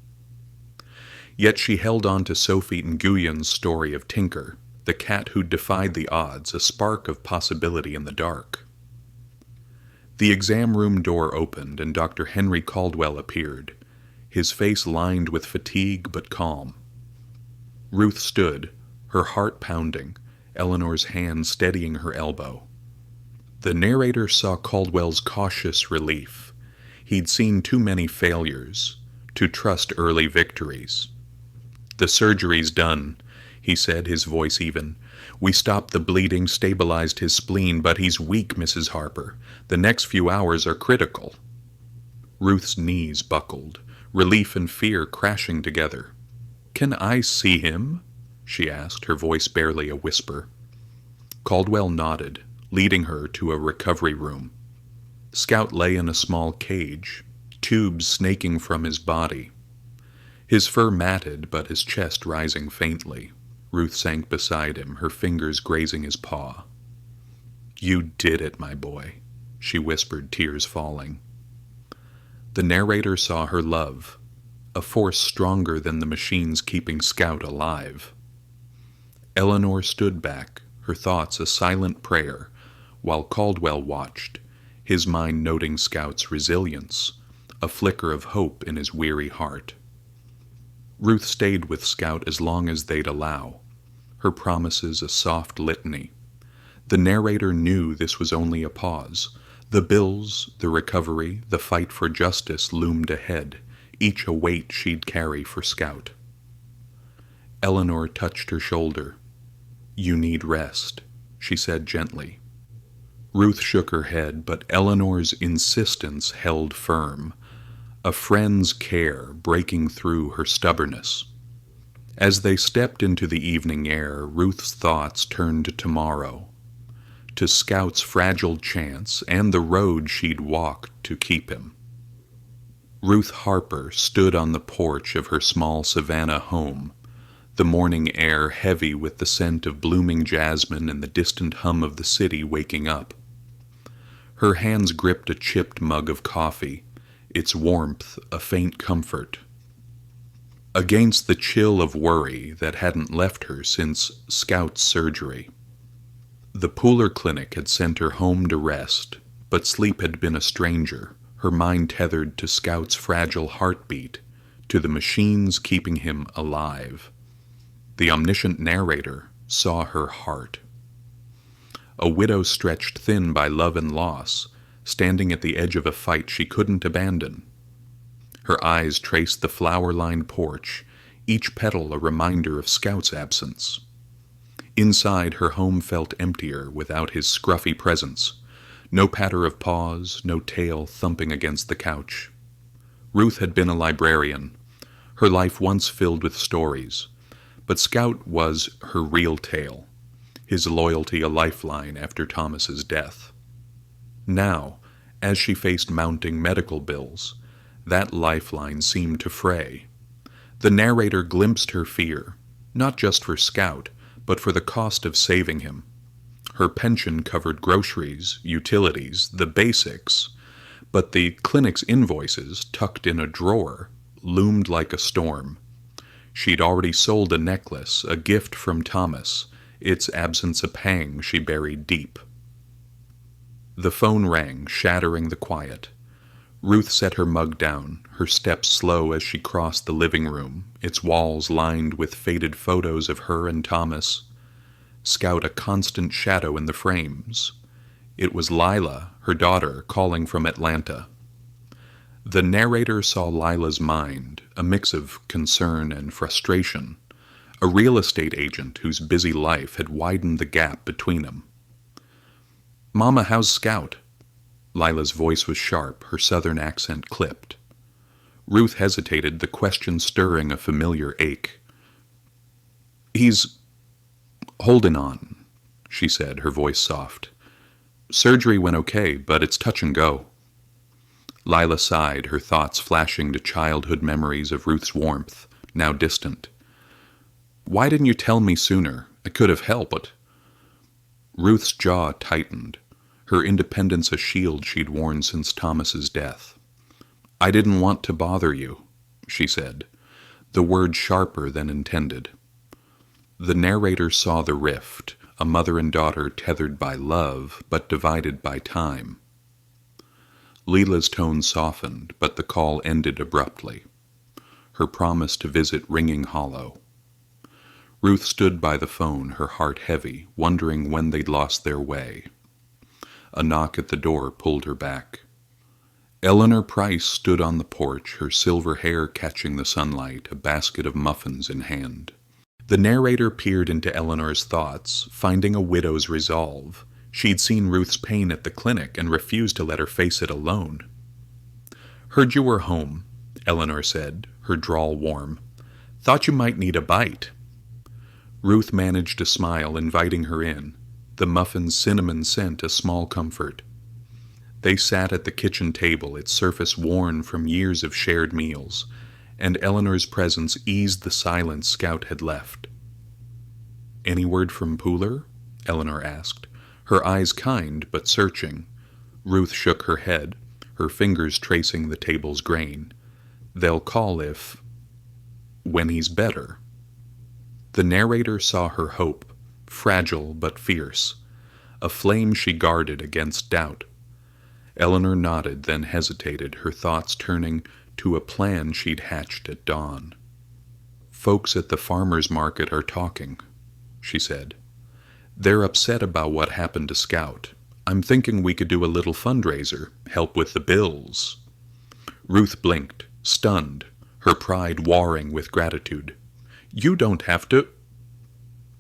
Yet she held on to Sophie Nguyon's story of Tinker, the cat who defied the odds, a spark of possibility in the dark. The exam room door opened and Dr. Henry Caldwell appeared, his face lined with fatigue but calm. Ruth stood, her heart pounding, Eleanor's hand steadying her elbow. The narrator saw Caldwell's cautious relief. He'd seen too many failures to trust early victories. "The surgery's done," he said, his voice even. "We stopped the bleeding, stabilized his spleen, but he's weak, Mrs. Harper. The next few hours are critical." Ruth's knees buckled, relief and fear crashing together. "Can I see him?" she asked, her voice barely a whisper. Caldwell nodded, leading her to a recovery room. Scout lay in a small cage, tubes snaking from his body. His fur matted, but his chest rising faintly. Ruth sank beside him, her fingers grazing his paw. "You did it, my boy," she whispered, tears falling. The narrator saw her love, a force stronger than the machines keeping Scout alive. Eleanor stood back, her thoughts a silent prayer, while Caldwell watched, his mind noting Scout's resilience, a flicker of hope in his weary heart. Ruth stayed with Scout as long as they'd allow, her promises a soft litany. The narrator knew this was only a pause. The bills, the recovery, the fight for justice loomed ahead, each a weight she'd carry for Scout. Eleanor touched her shoulder. "You need rest," she said gently. Ruth shook her head, but Eleanor's insistence held firm, a friend's care breaking through her stubbornness. As they stepped into the evening air, Ruth's thoughts turned to tomorrow, to Scout's fragile chance and the road she'd walk to keep him. Ruth Harper stood on the porch of her small Savannah home, the morning air heavy with the scent of blooming jasmine and the distant hum of the city waking up. Her hands gripped a chipped mug of coffee, its warmth a faint comfort. Against the chill of worry that hadn't left her since Scout's surgery. The Pooler Clinic had sent her home to rest, but sleep had been a stranger, her mind tethered to Scout's fragile heartbeat, to the machines keeping him alive. The omniscient narrator saw her heart. A widow stretched thin by love and loss, standing at the edge of a fight she couldn't abandon. Her eyes traced the flower-lined porch, each petal a reminder of Scout's absence. Inside, her home felt emptier without his scruffy presence. No patter of paws, no tail thumping against the couch. Ruth had been a librarian, her life once filled with stories, but Scout was her real tale, his loyalty a lifeline after Thomas's death. Now, as she faced mounting medical bills, that lifeline seemed to fray. The narrator glimpsed her fear, not just for Scout, but for the cost of saving him. Her pension covered groceries, utilities, the basics, but the clinic's invoices, tucked in a drawer, loomed like a storm. She'd already sold a necklace, a gift from Thomas, its absence a pang she buried deep. The phone rang, shattering the quiet. Ruth set her mug down, her steps slow as she crossed the living room, its walls lined with faded photos of her and Thomas. Scout a constant shadow in the frames. It was Lila, her daughter, calling from Atlanta. The narrator saw Lila's mind, a mix of concern and frustration, a real estate agent whose busy life had widened the gap between them. "Mama, how's Scout?" Lila's voice was sharp, her southern accent clipped. Ruth hesitated, the question stirring a familiar ache. "He's holding on," she said, her voice soft. "Surgery went okay, but it's touch and go." Lila sighed, her thoughts flashing to childhood memories of Ruth's warmth, now distant. "Why didn't you tell me sooner? I could have helped." Ruth's jaw tightened, her independence a shield she'd worn since Thomas's death. "I didn't want to bother you," she said, the word sharper than intended. The narrator saw the rift, a mother and daughter tethered by love, but divided by time. Leela's tone softened, but the call ended abruptly, her promise to visit ringing hollow. Ruth stood by the phone, her heart heavy, wondering when they'd lost their way. A knock at the door pulled her back. Eleanor Price stood on the porch, her silver hair catching the sunlight, a basket of muffins in hand. The narrator peered into Eleanor's thoughts, finding a widow's resolve. She'd seen Ruth's pain at the clinic and refused to let her face it alone. "Heard you were home," Eleanor said, her drawl warm. "Thought you might need a bite." Ruth managed a smile, inviting her in, the muffin's cinnamon scent a small comfort. They sat at the kitchen table, its surface worn from years of shared meals, and Eleanor's presence eased the silence Scout had left. "Any word from Pooler?" Eleanor asked, her eyes kind but searching. Ruth shook her head, her fingers tracing the table's grain. "They'll call when he's better." The narrator saw her hope, fragile but fierce, a flame she guarded against doubt. Eleanor nodded, then hesitated, her thoughts turning to a plan she'd hatched at dawn. "Folks at the farmer's market are talking," she said. "They're upset about what happened to Scout. I'm thinking we could do a little fundraiser, help with the bills." Ruth blinked, stunned, her pride warring with gratitude. "You don't have to—"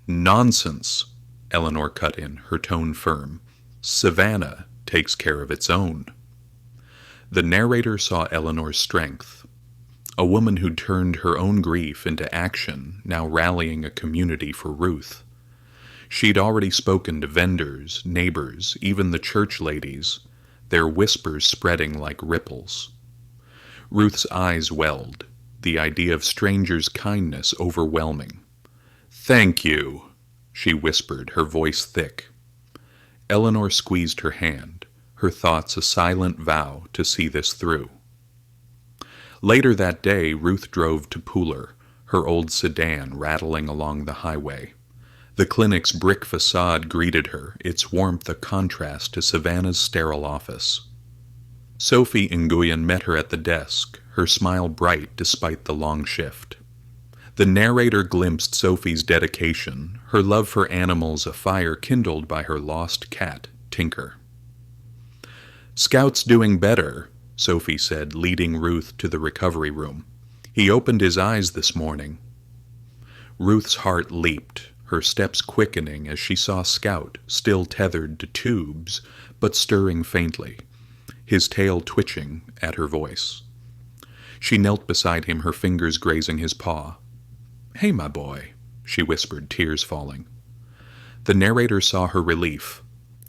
"Nonsense," Eleanor cut in, her tone firm. "Savannah takes care of its own." The narrator saw Eleanor's strength, a woman who'd turned her own grief into action, now rallying a community for Ruth. She'd already spoken to vendors, neighbors, even the church ladies, their whispers spreading like ripples. Ruth's eyes welled, the idea of strangers' kindness overwhelming. "Thank you," she whispered, her voice thick. Eleanor squeezed her hand, her thoughts a silent vow to see this through. Later that day, Ruth drove to Pooler, her old sedan rattling along the highway. The clinic's brick facade greeted her, its warmth a contrast to Savannah's sterile office. Sophie Nguyen met her at the desk, her smile bright despite the long shift. The narrator glimpsed Sophie's dedication, her love for animals a fire kindled by her lost cat, Tinker. "Scout's doing better," Sophie said, leading Ruth to the recovery room. "He opened his eyes this morning." Ruth's heart leaped, her steps quickening as she saw Scout, still tethered to tubes, but stirring faintly, his tail twitching at her voice. She knelt beside him, her fingers grazing his paw. "Hey, my boy," she whispered, tears falling. The narrator saw her relief,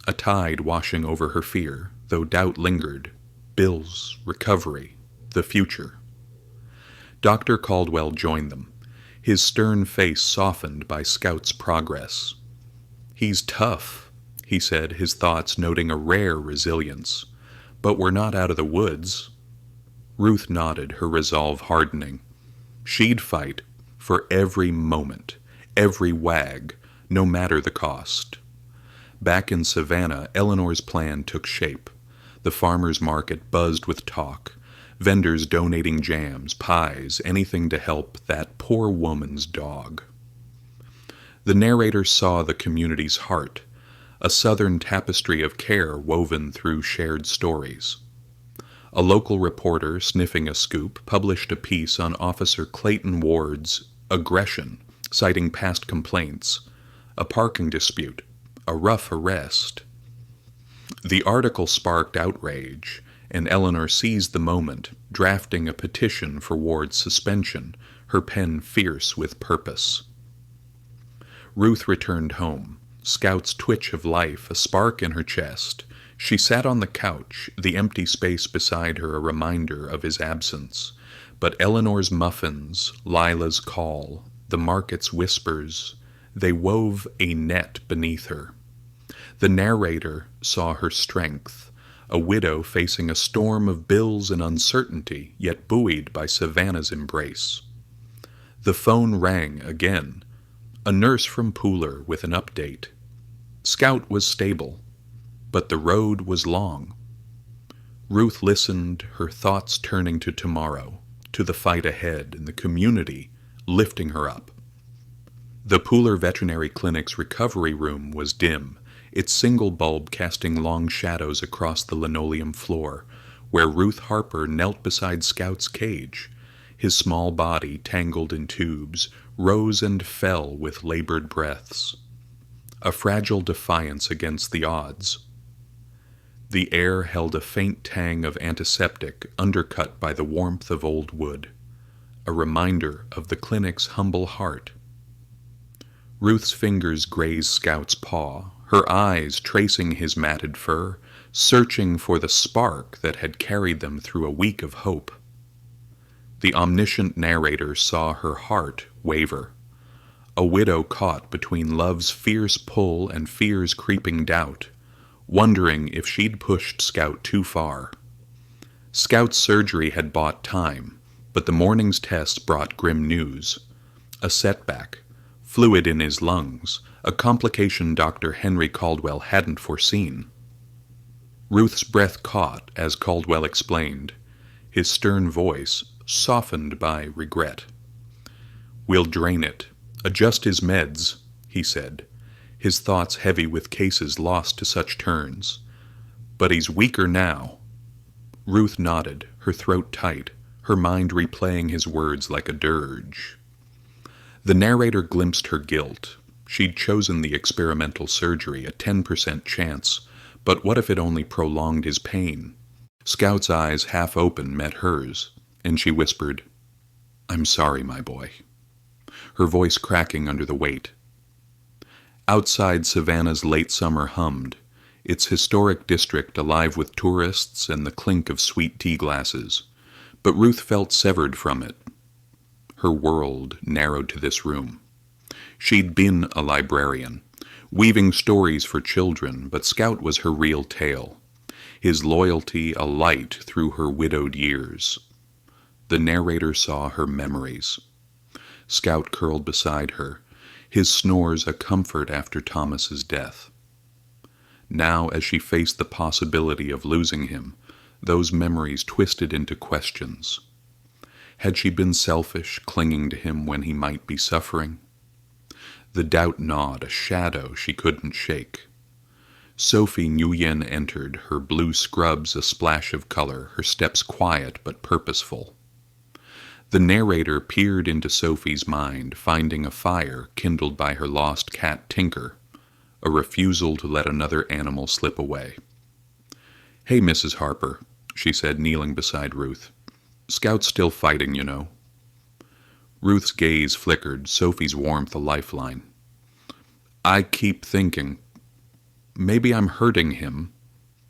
a tide washing over her fear, though doubt lingered. Bills, recovery, the future. Dr. Caldwell joined them, his stern face softened by Scout's progress. "He's tough," he said, his thoughts noting a rare resilience. "But we're not out of the woods." Ruth nodded, her resolve hardening. She'd fight for every moment, every wag, no matter the cost. Back in Savannah, Eleanor's plan took shape. The farmer's market buzzed with talk, vendors donating jams, pies, anything to help that poor woman's dog. The narrator saw the community's heart, a southern tapestry of care woven through shared stories. A local reporter, sniffing a scoop, published a piece on Officer Clayton Ward's aggression, citing past complaints, a parking dispute, a rough arrest. The article sparked outrage, and Eleanor seized the moment, drafting a petition for Ward's suspension, her pen fierce with purpose. Ruth returned home, Scout's twitch of life a spark in her chest. She sat on the couch, the empty space beside her a reminder of his absence. But Eleanor's muffins, Lila's call, the market's whispers, they wove a net beneath her. The narrator saw her strength, a widow facing a storm of bills and uncertainty, yet buoyed by Savannah's embrace. The phone rang again, a nurse from Pooler with an update. Scout was stable, but the road was long. Ruth listened, her thoughts turning to tomorrow, to the fight ahead and the community lifting her up. The Pooler Veterinary Clinic's recovery room was dim, its single bulb casting long shadows across the linoleum floor, where Ruth Harper knelt beside Scout's cage. His small body, tangled in tubes, rose and fell with labored breaths, a fragile defiance against the odds. The air held a faint tang of antiseptic, undercut by the warmth of old wood, a reminder of the clinic's humble heart. Ruth's fingers grazed Scout's paw, her eyes tracing his matted fur, searching for the spark that had carried them through a week of hope. The omniscient narrator saw her heart waver, a widow caught between love's fierce pull and fear's creeping doubt, wondering if she'd pushed Scout too far. Scout's surgery had bought time, but the morning's tests brought grim news. A setback, fluid in his lungs, a complication Dr. Henry Caldwell hadn't foreseen. Ruth's breath caught as Caldwell explained, his stern voice softened by regret. "We'll drain it. Adjust his meds," he said, his thoughts heavy with cases lost to such turns. "But he's weaker now." Ruth nodded, her throat tight, her mind replaying his words like a dirge. The narrator glimpsed her guilt. She'd chosen the experimental surgery, a 10% chance, but what if it only prolonged his pain? Scout's eyes, half open, met hers, and she whispered, "I'm sorry, my boy," her voice cracking under the weight. Outside, Savannah's late summer hummed, its historic district alive with tourists and the clink of sweet tea glasses, but Ruth felt severed from it. Her world narrowed to this room. She'd been a librarian, weaving stories for children, but Scout was her real tale, his loyalty a light through her widowed years. The narrator saw her memories. Scout curled beside her, his snores a comfort after Thomas's death. Now, as she faced the possibility of losing him, those memories twisted into questions. Had she been selfish, clinging to him when he might be suffering? The doubt gnawed, a shadow she couldn't shake. Sophie Nguyen entered, her blue scrubs a splash of color, her steps quiet but purposeful. The narrator peered into Sophie's mind, finding a fire kindled by her lost cat Tinker, a refusal to let another animal slip away. "Hey, Mrs. Harper," she said, kneeling beside Ruth. "Scout's still fighting, you know." Ruth's gaze flickered, Sophie's warmth a lifeline. "I keep thinking, maybe I'm hurting him,"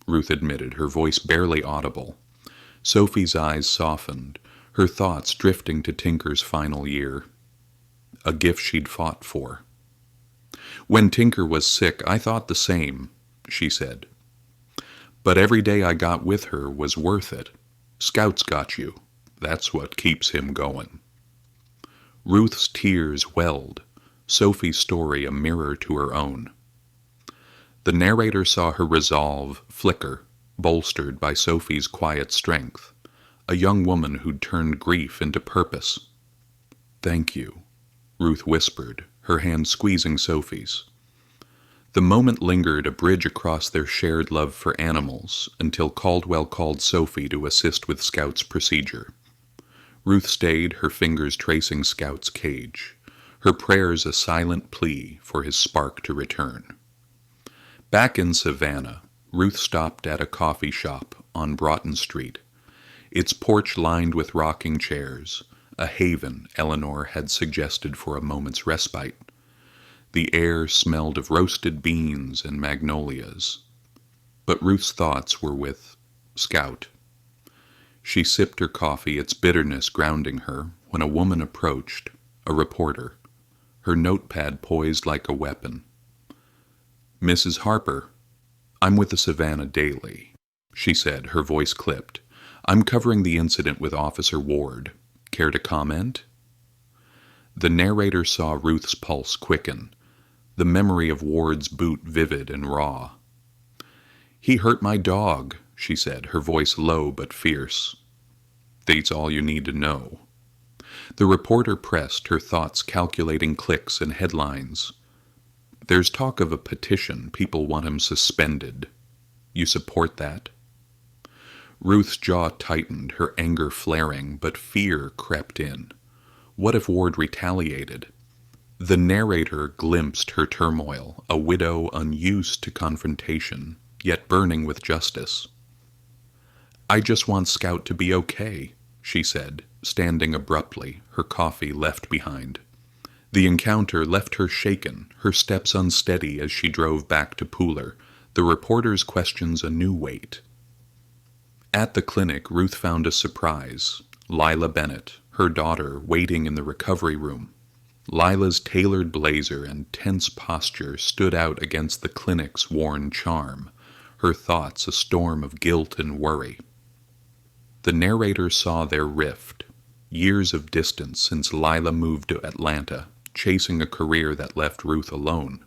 Ruth admitted, her voice barely audible. Sophie's eyes softened, her thoughts drifting to Tinker's final year, a gift she'd fought for. "When Tinker was sick, I thought the same," she said. "But every day I got with her was worth it. Scout's got you. That's what keeps him going." Ruth's tears welled, Sophie's story a mirror to her own. The narrator saw her resolve flicker, bolstered by Sophie's quiet strength, a young woman who'd turned grief into purpose. "Thank you," Ruth whispered, her hand squeezing Sophie's. The moment lingered, a bridge across their shared love for animals, until Caldwell called Sophie to assist with Scout's procedure. Ruth stayed, her fingers tracing Scout's cage, her prayers a silent plea for his spark to return. Back in Savannah, Ruth stopped at a coffee shop on Broughton Street, its porch lined with rocking chairs, a haven Eleanor had suggested for a moment's respite. The air smelled of roasted beans and magnolias, but Ruth's thoughts were with Scout. She sipped her coffee, its bitterness grounding her, when a woman approached, a reporter, her notepad poised like a weapon. "Mrs. Harper, I'm with the Savannah Daily," she said, her voice clipped. "I'm covering the incident with Officer Ward. Care to comment?" The narrator saw Ruth's pulse quicken, the memory of Ward's boot vivid and raw. "He hurt my dog," she said, her voice low but fierce. "That's all you need to know." The reporter pressed, her thoughts calculating clicks and headlines. "There's talk of a petition. People want him suspended. You support that?" Ruth's jaw tightened, her anger flaring, but fear crept in. What if Ward retaliated? The narrator glimpsed her turmoil, a widow unused to confrontation, yet burning with justice. "I just want Scout to be okay," she said, standing abruptly, her coffee left behind. The encounter left her shaken, her steps unsteady as she drove back to Pooler, the reporter's questions a new weight. At the clinic, Ruth found a surprise. Lila Bennett, her daughter, waiting in the recovery room. Lila's tailored blazer and tense posture stood out against the clinic's worn charm, her thoughts a storm of guilt and worry. The narrator saw their rift, years of distance since Lila moved to Atlanta, chasing a career that left Ruth alone.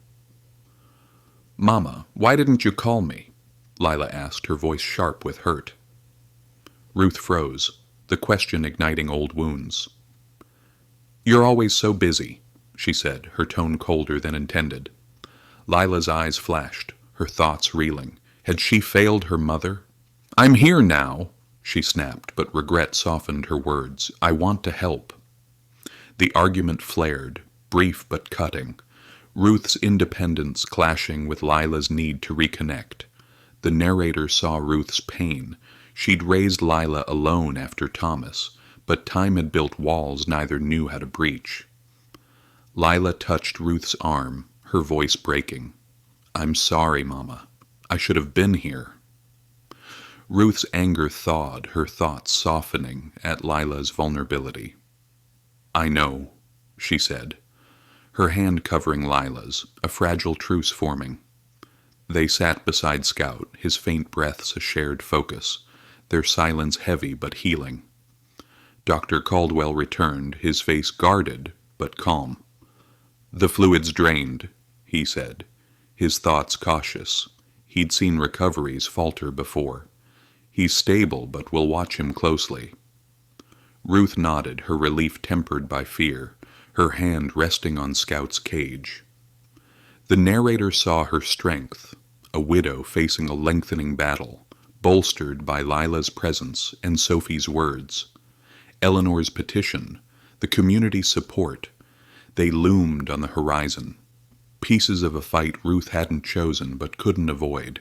"Mama, why didn't you call me?" Lila asked, her voice sharp with hurt. Ruth froze, the question igniting old wounds. "You're always so busy," she said, her tone colder than intended. Lila's eyes flashed, her thoughts reeling. Had she failed her mother? "I'm here now," she snapped, but regret softened her words. "I want to help." The argument flared, brief but cutting, Ruth's independence clashing with Lila's need to reconnect. The narrator saw Ruth's pain. She'd raised Lila alone after Thomas, but time had built walls neither knew how to breach. Lila touched Ruth's arm, her voice breaking. "I'm sorry, Mama. I should have been here." Ruth's anger thawed, her thoughts softening at Lila's vulnerability. "I know," she said, her hand covering Lila's, a fragile truce forming. They sat beside Scout, his faint breaths a shared focus, their silence heavy but healing. Dr. Caldwell returned, his face guarded but calm. "The fluid's drained," he said, his thoughts cautious. He'd seen recoveries falter before. "He's stable, but we'll watch him closely." Ruth nodded, her relief tempered by fear, her hand resting on Scout's cage. The narrator saw her strength, a widow facing a lengthening battle, bolstered by Lila's presence and Sophie's words. Eleanor's petition, the community's support, they loomed on the horizon, pieces of a fight Ruth hadn't chosen but couldn't avoid.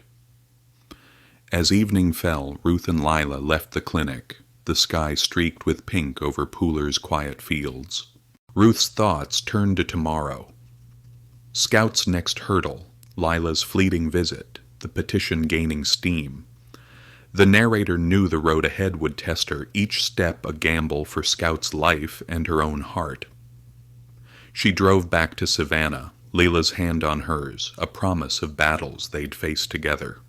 As evening fell, Ruth and Lila left the clinic, the sky streaked with pink over Pooler's quiet fields. Ruth's thoughts turned to tomorrow. Scout's next hurdle, Lila's fleeting visit, the petition gaining steam. The narrator knew the road ahead would test her, each step a gamble for Scout's life and her own heart. She drove back to Savannah, Lila's hand on hers, a promise of battles they'd face together.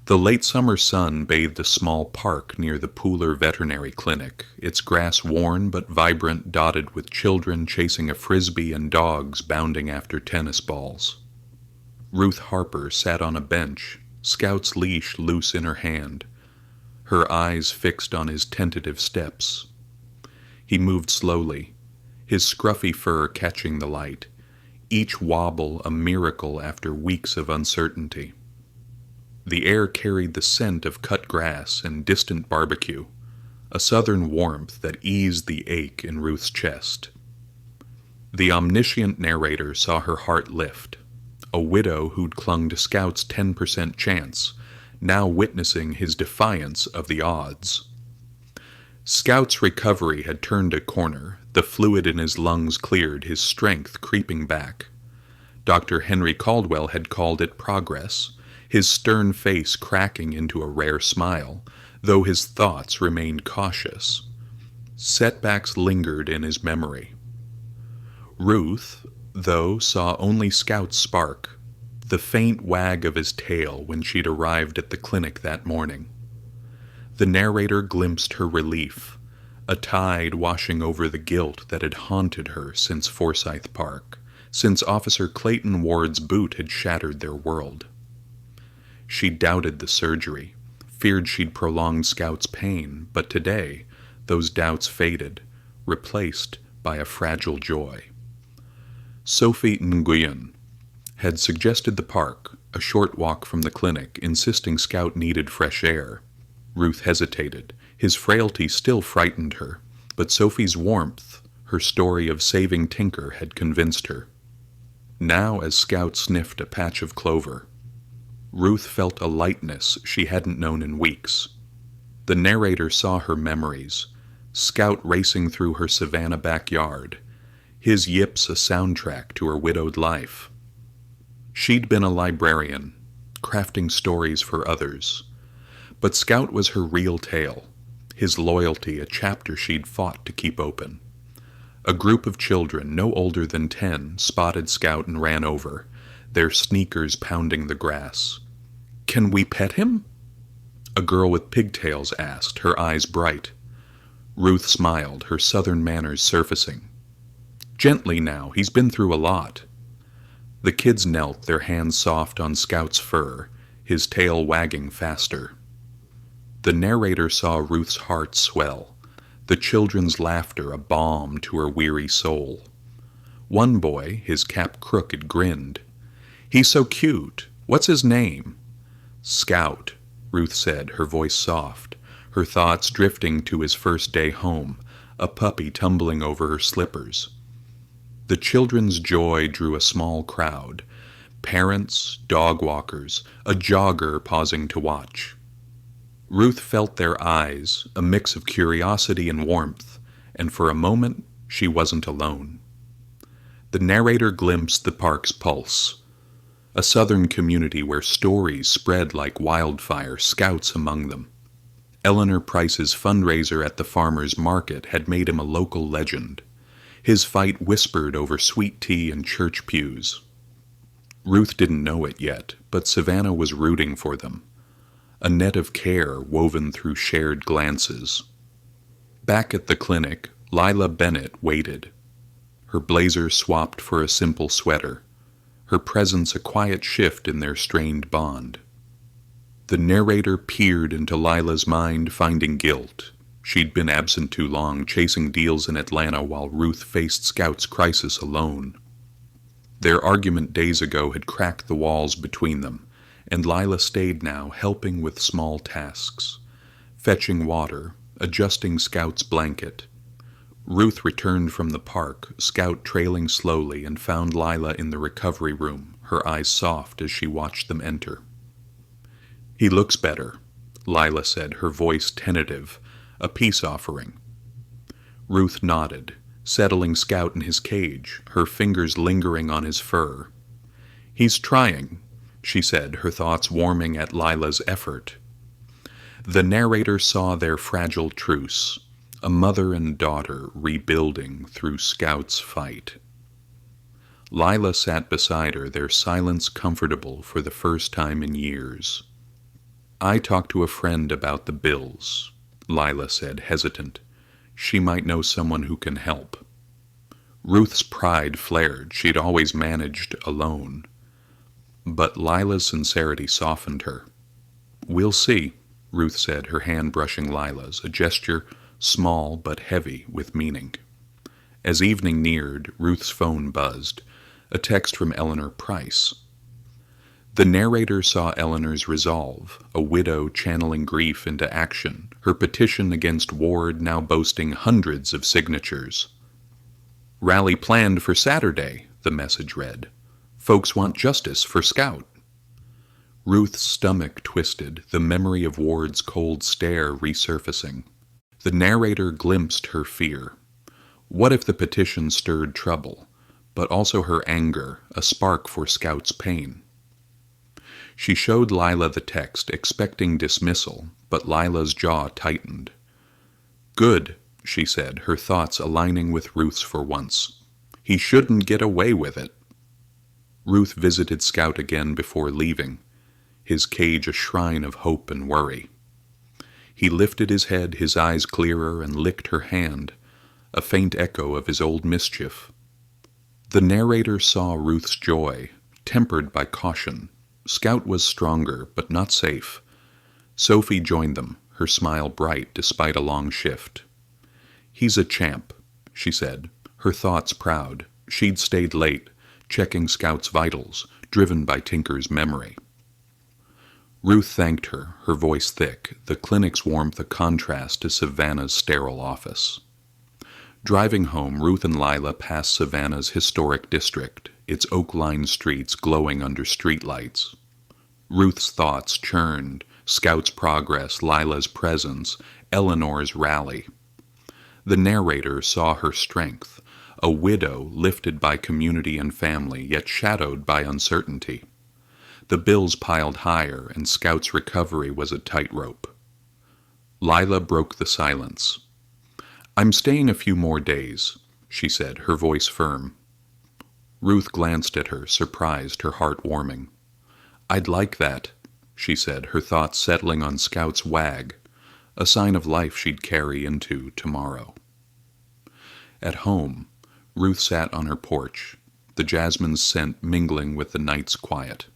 The late summer sun bathed a small park near the Pooler Veterinary Clinic, its grass worn but vibrant, dotted with children chasing a frisbee and dogs bounding after tennis balls. Ruth Harper sat on a bench, Scout's leash loose in her hand, her eyes fixed on his tentative steps. He moved slowly, his scruffy fur catching the light, each wobble a miracle after weeks of uncertainty. The air carried the scent of cut grass and distant barbecue, a southern warmth that eased the ache in Ruth's chest. The omniscient narrator saw her heart lift, a widow who'd clung to Scout's 10% chance, now witnessing his defiance of the odds. Scout's recovery had turned a corner, the fluid in his lungs cleared, his strength creeping back. Dr. Henry Caldwell had called it progress, his stern face cracking into a rare smile, though his thoughts remained cautious. Setbacks lingered in his memory. Ruth, though, saw only Scout's spark, the faint wag of his tail when she'd arrived at the clinic that morning. The narrator glimpsed her relief, a tide washing over the guilt that had haunted her since Forsyth Park, since Officer Clayton Ward's boot had shattered their world. She doubted the surgery, feared she'd prolonged Scout's pain, but today those doubts faded, replaced by a fragile joy. Sophie Nguyen had suggested the park, a short walk from the clinic, insisting Scout needed fresh air. Ruth hesitated. His frailty still frightened her, but Sophie's warmth, her story of saving Tinker, had convinced her. Now, as Scout sniffed a patch of clover, Ruth felt a lightness she hadn't known in weeks. The narrator saw her memories, Scout racing through her Savannah backyard, his yips a soundtrack to her widowed life. She'd been a librarian, crafting stories for others, but Scout was her real tale, his loyalty a chapter she'd fought to keep open. A group of children, no older than 10, spotted Scout and ran over, their sneakers pounding the grass. "Can we pet him?" A girl with pigtails asked, her eyes bright. Ruth smiled, her southern manners surfacing. Gently now, he's been through a lot. The kids knelt, their hands soft on Scout's fur, his tail wagging faster. The narrator saw Ruth's heart swell, the children's laughter a balm to her weary soul. One boy, his cap crooked, grinned. "He's so cute. What's his name?" "Scout," Ruth said, her voice soft, her thoughts drifting to his first day home, a puppy tumbling over her slippers. The children's joy drew a small crowd, parents, dog walkers, a jogger pausing to watch. Ruth felt their eyes, a mix of curiosity and warmth, and for a moment she wasn't alone. The narrator glimpsed the park's pulse, a southern community where stories spread like wildfire, Scouts among them. Eleanor Price's fundraiser at the farmer's market had made him a local legend. His fight whispered over sweet tea and church pews. Ruth didn't know it yet, but Savannah was rooting for them, a net of care woven through shared glances. Back at the clinic, Lila Bennett waited, her blazer swapped for a simple sweater, her presence a quiet shift in their strained bond. The narrator peered into Lila's mind, finding guilt. She'd been absent too long, chasing deals in Atlanta while Ruth faced Scout's crisis alone. Their argument days ago had cracked the walls between them, and Lila stayed now, helping with small tasks, fetching water, adjusting Scout's blanket. Ruth returned from the park, Scout trailing slowly, and found Lila in the recovery room, her eyes soft as she watched them enter. "He looks better," Lila said, her voice tentative, a peace offering. Ruth nodded, settling Scout in his cage, her fingers lingering on his fur. "He's trying," she said, her thoughts warming at Lila's effort. The narrator saw their fragile truce, a mother and daughter rebuilding through Scout's fight. Lila sat beside her, their silence comfortable for the first time in years. "I talked to a friend about the bills," Lila said, hesitant. "She might know someone who can help." Ruth's pride flared. She'd always managed alone. But Lila's sincerity softened her. "We'll see," Ruth said, her hand brushing Lila's, a gesture small but heavy with meaning. As evening neared, Ruth's phone buzzed, a text from Eleanor Price. The narrator saw Eleanor's resolve, a widow channeling grief into action, her petition against Ward now boasting hundreds of signatures. "Rally planned for Saturday," the message read. "Folks want justice for Scout." Ruth's stomach twisted, the memory of Ward's cold stare resurfacing. The narrator glimpsed her fear. What if the petition stirred trouble, but also her anger, a spark for Scout's pain? She showed Lila the text, expecting dismissal, but Lila's jaw tightened. "Good," she said, her thoughts aligning with Ruth's for once. "He shouldn't get away with it." Ruth visited Scout again before leaving, his cage a shrine of hope and worry. He lifted his head, his eyes clearer, and licked her hand, a faint echo of his old mischief. The narrator saw Ruth's joy, tempered by caution. Scout was stronger, but not safe. Sophie joined them, her smile bright despite a long shift. "He's a champ," she said, her thoughts proud. She'd stayed late, checking Scout's vitals, driven by Tinker's memory. Ruth thanked her, her voice thick, the clinic's warmth a contrast to Savannah's sterile office. Driving home, Ruth and Lila passed Savannah's historic district, its oak-lined streets glowing under streetlights. Ruth's thoughts churned, Scout's progress, Lila's presence, Eleanor's rally. The narrator saw her strength, a widow lifted by community and family, yet shadowed by uncertainty. The bills piled higher, and Scout's recovery was a tightrope. Lila broke the silence. "I'm staying a few more days," she said, her voice firm. Ruth glanced at her, surprised, her heart warming. "I'd like that," she said, her thoughts settling on Scout's wag, a sign of life she'd carry into tomorrow. At home, Ruth sat on her porch, the jasmine scent mingling with the night's quiet.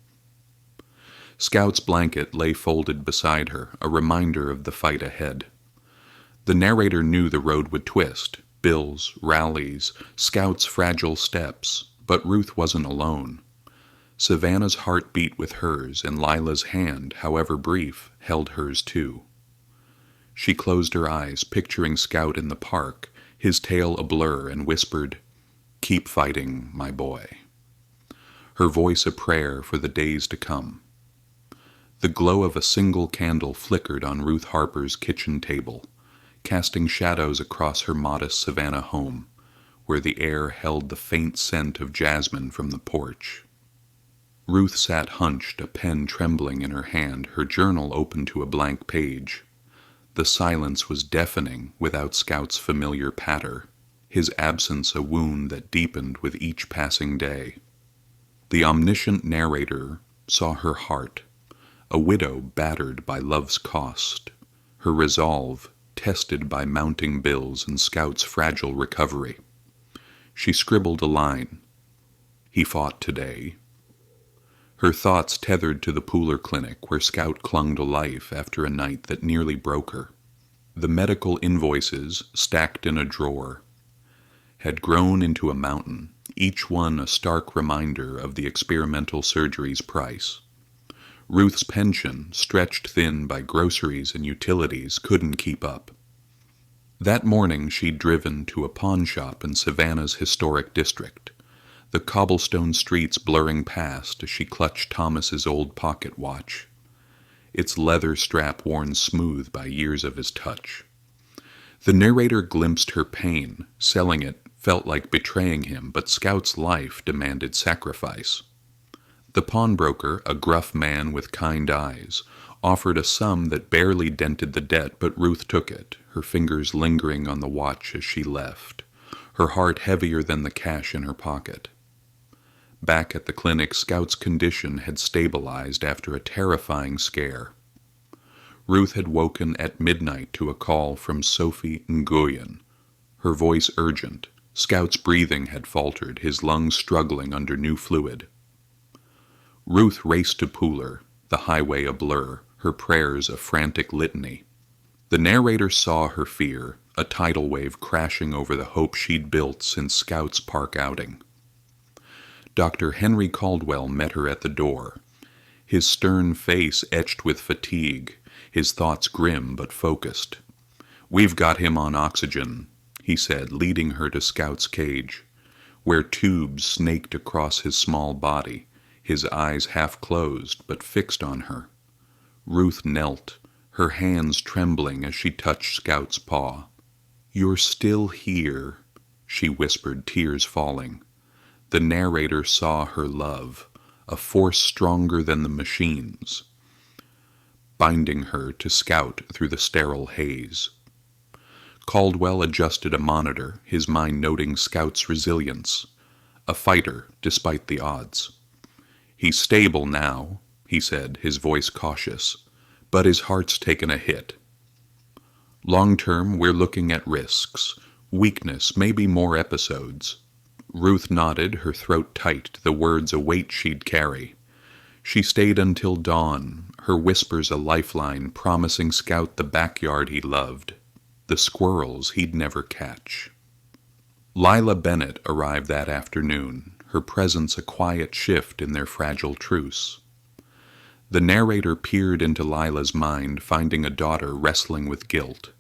Scout's blanket lay folded beside her, a reminder of the fight ahead. The narrator knew the road would twist, bills, rallies, Scout's fragile steps, but Ruth wasn't alone. Savannah's heart beat with hers, and Lila's hand, however brief, held hers too. She closed her eyes, picturing Scout in the park, his tail a blur, and whispered, "Keep fighting, my boy." Her voice a prayer for the days to come. The glow of a single candle flickered on Ruth Harper's kitchen table, casting shadows across her modest Savannah home, where the air held the faint scent of jasmine from the porch. Ruth sat hunched, a pen trembling in her hand, her journal open to a blank page. The silence was deafening without Scout's familiar patter, his absence a wound that deepened with each passing day. The omniscient narrator saw her heart, a widow battered by love's cost, her resolve tested by mounting bills and Scout's fragile recovery. She scribbled a line, "He fought today." Her thoughts tethered to the Pooler Clinic where Scout clung to life after a night that nearly broke her. The medical invoices, stacked in a drawer, had grown into a mountain, each one a stark reminder of the experimental surgery's price. Ruth's pension, stretched thin by groceries and utilities, couldn't keep up. That morning she'd driven to a pawn shop in Savannah's historic district, the cobblestone streets blurring past as she clutched Thomas's old pocket watch, its leather strap worn smooth by years of his touch. The narrator glimpsed her pain. Selling it felt like betraying him, but Scout's life demanded sacrifice. The pawnbroker, a gruff man with kind eyes, offered a sum that barely dented the debt, but Ruth took it, her fingers lingering on the watch as she left, her heart heavier than the cash in her pocket. Back at the clinic, Scout's condition had stabilized after a terrifying scare. Ruth had woken at midnight to a call from Sophie Nguyen, her voice urgent. Scout's breathing had faltered, his lungs struggling under new fluid. Ruth raced to Pooler, the highway a blur, her prayers a frantic litany. The narrator saw her fear, a tidal wave crashing over the hope she'd built since Scout's park outing. Dr. Henry Caldwell met her at the door, his stern face etched with fatigue, his thoughts grim but focused. "We've got him on oxygen," he said, leading her to Scout's cage, where tubes snaked across his small body, his eyes half closed but fixed on her. Ruth knelt, her hands trembling as she touched Scout's paw. "You're still here," she whispered, tears falling. The narrator saw her love, a force stronger than the machines, binding her to Scout through the sterile haze. Caldwell adjusted a monitor, his mind noting Scout's resilience, a fighter despite the odds. "He's stable now," he said, his voice cautious, "but his heart's taken a hit. Long term, we're looking at risks, weakness, maybe more episodes." Ruth nodded, her throat tight, the words a weight she'd carry. She stayed until dawn, her whispers a lifeline, promising Scout the backyard he loved, the squirrels he'd never catch. Lila Bennett arrived that afternoon, her presence a quiet shift in their fragile truce. The narrator peered into Lila's mind, finding a daughter wrestling with guilt.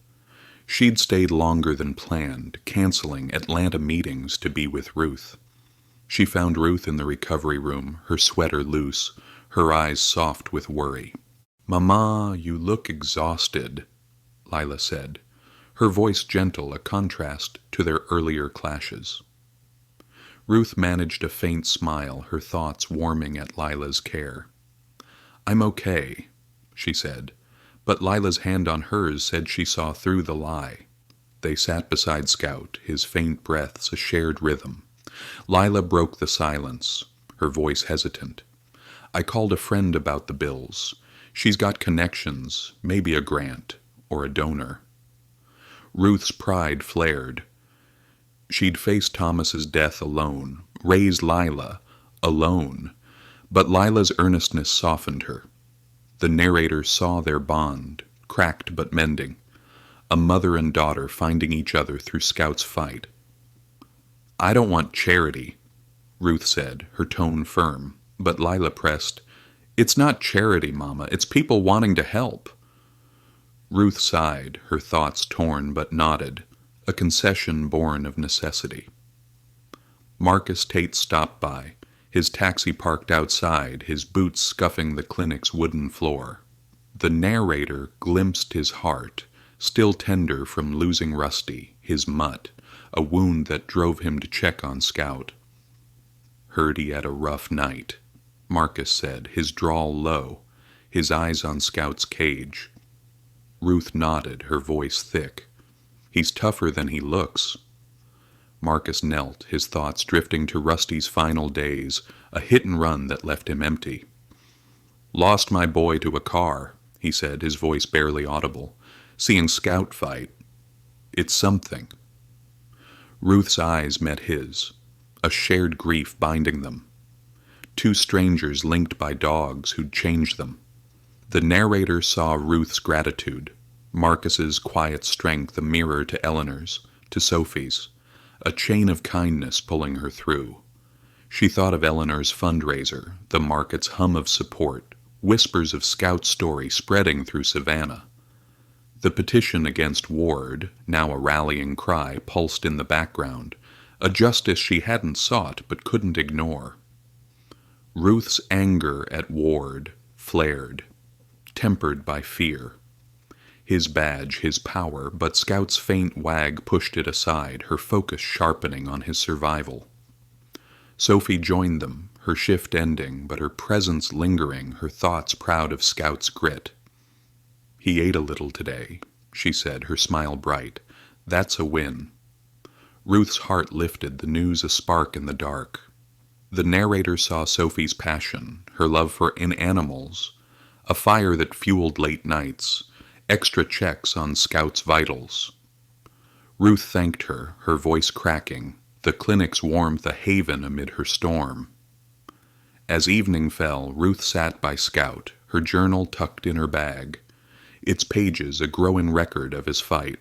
She'd stayed longer than planned, canceling Atlanta meetings to be with Ruth. She found Ruth in the recovery room, her sweater loose, her eyes soft with worry. "Mama, you look exhausted," Lila said, her voice gentle, a contrast to their earlier clashes. Ruth managed a faint smile, her thoughts warming at Lila's care. "I'm okay," she said, but Lila's hand on hers said she saw through the lie. They sat beside Scout, his faint breaths a shared rhythm. Lila broke the silence, her voice hesitant. "I called a friend about the bills. She's got connections, maybe a grant, or a donor." Ruth's pride flared. She'd faced Thomas's death alone, raised Lila alone, but Lila's earnestness softened her. The narrator saw their bond, cracked but mending, a mother and daughter finding each other through Scout's fight. "I don't want charity," Ruth said, her tone firm, but Lila pressed, "It's not charity, Mama, it's people wanting to help." Ruth sighed, her thoughts torn, but nodded, a concession born of necessity. Marcus Tate stopped by, his taxi parked outside, his boots scuffing the clinic's wooden floor. The narrator glimpsed his heart, still tender from losing Rusty, his mutt, a wound that drove him to check on Scout. "Heard he had a rough night," Marcus said, his drawl low, his eyes on Scout's cage. Ruth nodded, her voice thick. "He's tougher than he looks." Marcus knelt, his thoughts drifting to Rusty's final days, a hit-and-run that left him empty. "Lost my boy to a car," he said, his voice barely audible. "Seeing Scout fight. It's something." Ruth's eyes met his, a shared grief binding them. Two strangers linked by dogs who'd changed them. The narrator saw Ruth's gratitude, Marcus's quiet strength a mirror to Eleanor's, to Sophie's, a chain of kindness pulling her through. She thought of Eleanor's fundraiser, the market's hum of support, whispers of Scout's story spreading through Savannah. The petition against Ward, now a rallying cry, pulsed in the background, a justice she hadn't sought but couldn't ignore. Ruth's anger at Ward flared, tempered by fear. His badge, his power, but Scout's faint wag pushed it aside, her focus sharpening on his survival. Sophie joined them, her shift ending, but her presence lingering, her thoughts proud of Scout's grit. "He ate a little today," she said, her smile bright. "That's a win." Ruth's heart lifted, the news a spark in the dark. The narrator saw Sophie's passion, her love for animals, a fire that fueled late nights, extra checks on Scout's vitals. Ruth thanked her, her voice cracking, the clinic's warmth a haven amid her storm. As evening fell, Ruth sat by Scout, her journal tucked in her bag, its pages a growing record of his fight.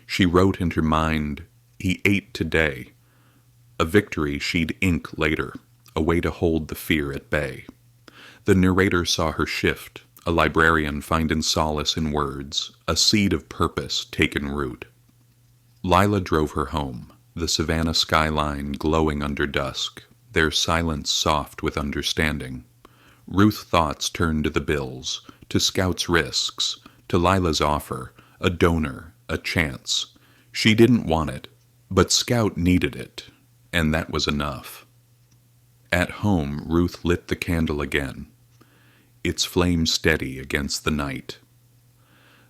She wrote in her mind, "He ate today," a victory she'd ink later, a way to hold the fear at bay. The narrator saw her shift, a librarian finding solace in words, a seed of purpose taken root. Lila drove her home, the Savannah skyline glowing under dusk, their silence soft with understanding. Ruth's thoughts turned to the bills, to Scout's risks, to Lila's offer, a donor, a chance. She didn't want it, but Scout needed it, and that was enough. At home, Ruth lit the candle again, its flame steady against the night.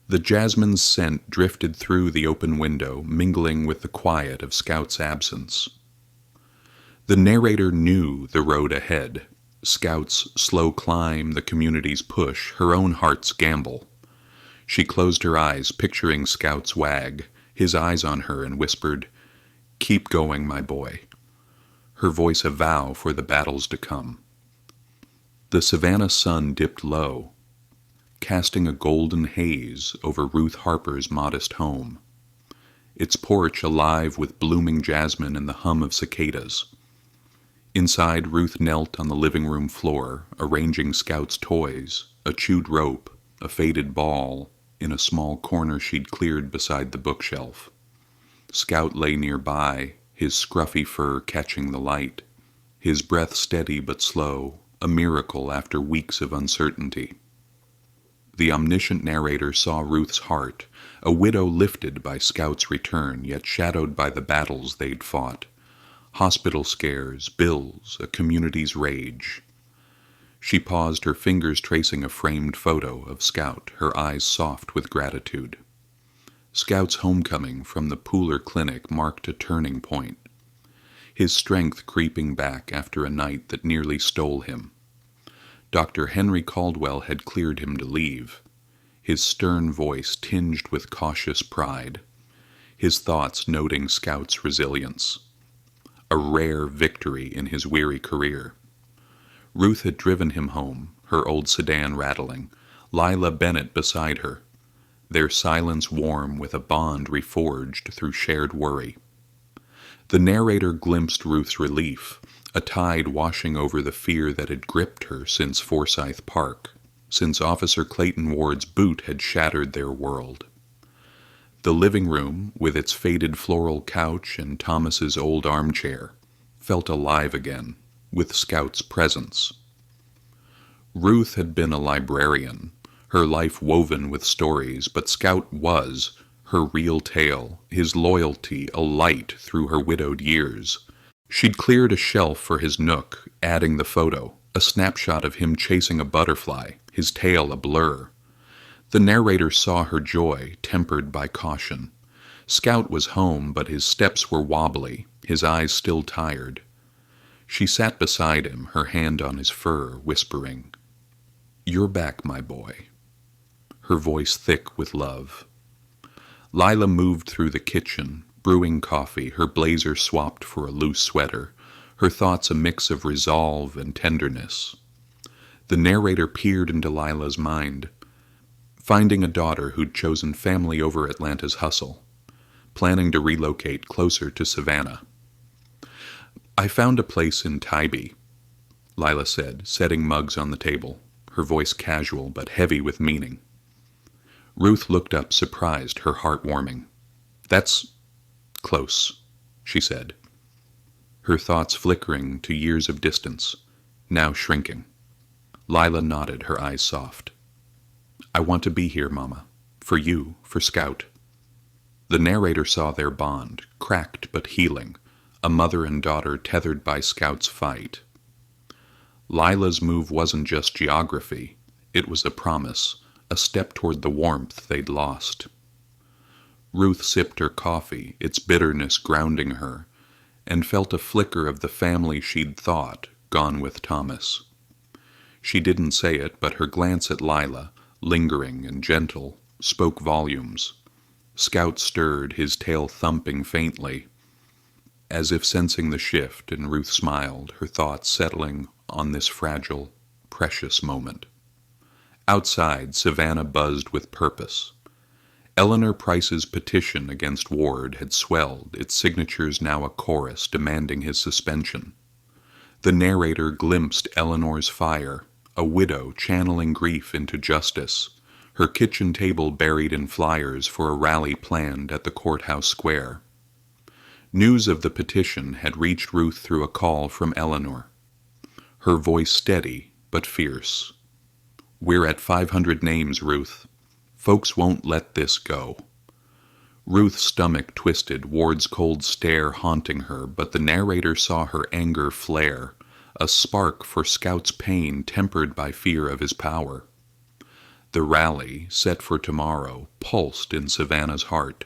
The jasmine's scent drifted through the open window, mingling with the quiet of Scout's absence. The narrator knew the road ahead, Scout's slow climb, the community's push, her own heart's gamble. She closed her eyes, picturing Scout's wag, his eyes on her, and whispered, "Keep going, my boy," her voice a vow for the battles to come. The Savannah sun dipped low, casting a golden haze over Ruth Harper's modest home, its porch alive with blooming jasmine and the hum of cicadas. Inside, Ruth knelt on the living room floor, arranging Scout's toys, a chewed rope, a faded ball, in a small corner she'd cleared beside the bookshelf. Scout lay nearby, his scruffy fur catching the light, his breath steady but slow, a miracle after weeks of uncertainty. The omniscient narrator saw Ruth's heart, a widow lifted by Scout's return, yet shadowed by the battles they'd fought. Hospital scares, bills, a community's rage. She paused, her fingers tracing a framed photo of Scout, her eyes soft with gratitude. Scout's homecoming from the Pooler Clinic marked a turning point, his strength creeping back after a night that nearly stole him. Dr. Henry Caldwell had cleared him to leave, his stern voice tinged with cautious pride. his thoughts noting Scout's resilience, a rare victory in his weary career. Ruth had driven him home, her old sedan rattling, Lila Bennett beside her, their silence warm with a bond reforged through shared worry. The narrator glimpsed Ruth's relief, a tide washing over the fear that had gripped her since Forsyth Park, since Officer Clayton Ward's boot had shattered their world. The living room, with its faded floral couch and Thomas's old armchair, felt alive again, with Scout's presence. Ruth had been a librarian, her life woven with stories, but Scout was her real tale, his loyalty a light through her widowed years. She'd cleared a shelf for his nook, adding the photo, a snapshot of him chasing a butterfly, his tail a blur. The narrator saw her joy, tempered by caution. Scout was home, but his steps were wobbly, his eyes still tired. She sat beside him, her hand on his fur, whispering, "You're back, my boy," her voice thick with love. Lila moved through the kitchen, brewing coffee, her blazer swapped for a loose sweater, her thoughts a mix of resolve and tenderness. The narrator peered into Lila's mind, finding a daughter who'd chosen family over Atlanta's hustle, planning to relocate closer to Savannah. "I found a place in Tybee," Lila said, setting mugs on the table, her voice casual but heavy with meaning. Ruth looked up, surprised, her heart warming. "That's close," she said, her thoughts flickering to years of distance, now shrinking. Lila nodded, her eyes soft. "I want to be here, Mama. For you, for Scout." The narrator saw their bond, cracked but healing, a mother and daughter tethered by Scout's fight. Lila's move wasn't just geography, it was a promise, a step toward the warmth they'd lost. Ruth sipped her coffee, its bitterness grounding her, and felt a flicker of the family she'd thought, gone with Thomas. She didn't say it, but her glance at Lila, lingering and gentle, spoke volumes. Scout stirred, his tail thumping faintly, as if sensing the shift, and Ruth smiled, her thoughts settling on this fragile, precious moment. Outside, Savannah buzzed with purpose. Eleanor Price's petition against Ward had swelled, its signatures now a chorus demanding his suspension. The narrator glimpsed Eleanor's fire, a widow channeling grief into justice, her kitchen table buried in flyers for a rally planned at the courthouse square. News of the petition had reached Ruth through a call from Eleanor, her voice steady but fierce. "We're at 500 names, Ruth. Folks won't let this go." Ruth's stomach twisted, Ward's cold stare haunting her, but the narrator saw her anger flare, a spark for Scout's pain tempered by fear of his power. The rally, set for tomorrow, pulsed in Savannah's heart.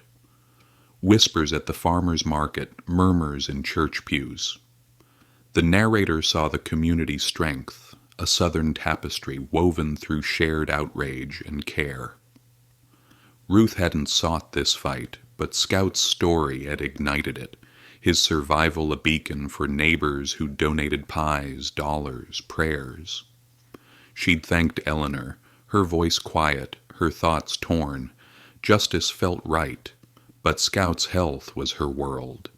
Whispers at the farmer's market, murmurs in church pews. The narrator saw the community's strength, a southern tapestry woven through shared outrage and care. Ruth hadn't sought this fight, but Scout's story had ignited it, his survival a beacon for neighbors who donated pies, dollars, prayers. She'd thanked Eleanor, her voice quiet, her thoughts torn. Justice felt right, but Scout's health was her world,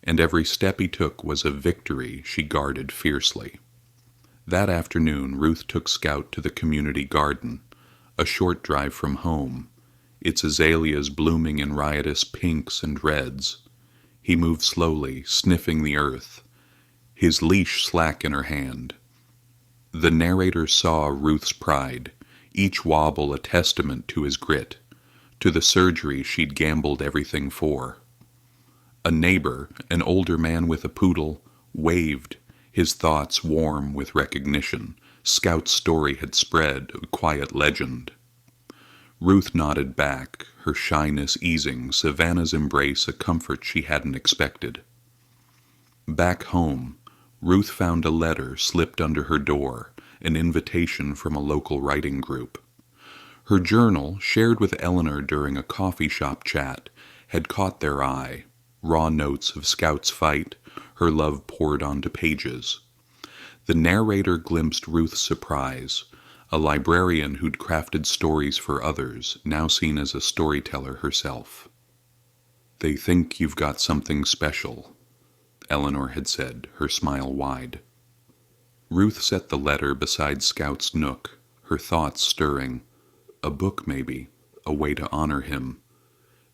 and every step he took was a victory she guarded fiercely. That afternoon, Ruth took Scout to the community garden, a short drive from home, its azaleas blooming in riotous pinks and reds. He moved slowly, sniffing the earth, his leash slack in her hand. The narrator saw Ruth's pride, each wobble a testament to his grit, to the surgery she'd gambled everything for. A neighbor, an older man with a poodle, waved, his thoughts warm with recognition. Scout's story had spread, a quiet legend. Ruth nodded back, her shyness easing, Savannah's embrace a comfort she hadn't expected. Back home, Ruth found a letter slipped under her door, an invitation from a local writing group. Her journal, shared with Eleanor during a coffee shop chat, had caught their eye. Raw notes of Scout's fight, her love poured onto pages. The narrator glimpsed Ruth's surprise, a librarian who'd crafted stories for others, now seen as a storyteller herself. "They think you've got something special," Eleanor had said, her smile wide. Ruth set the letter beside Scout's nook, her thoughts stirring. A book, maybe, a way to honor him.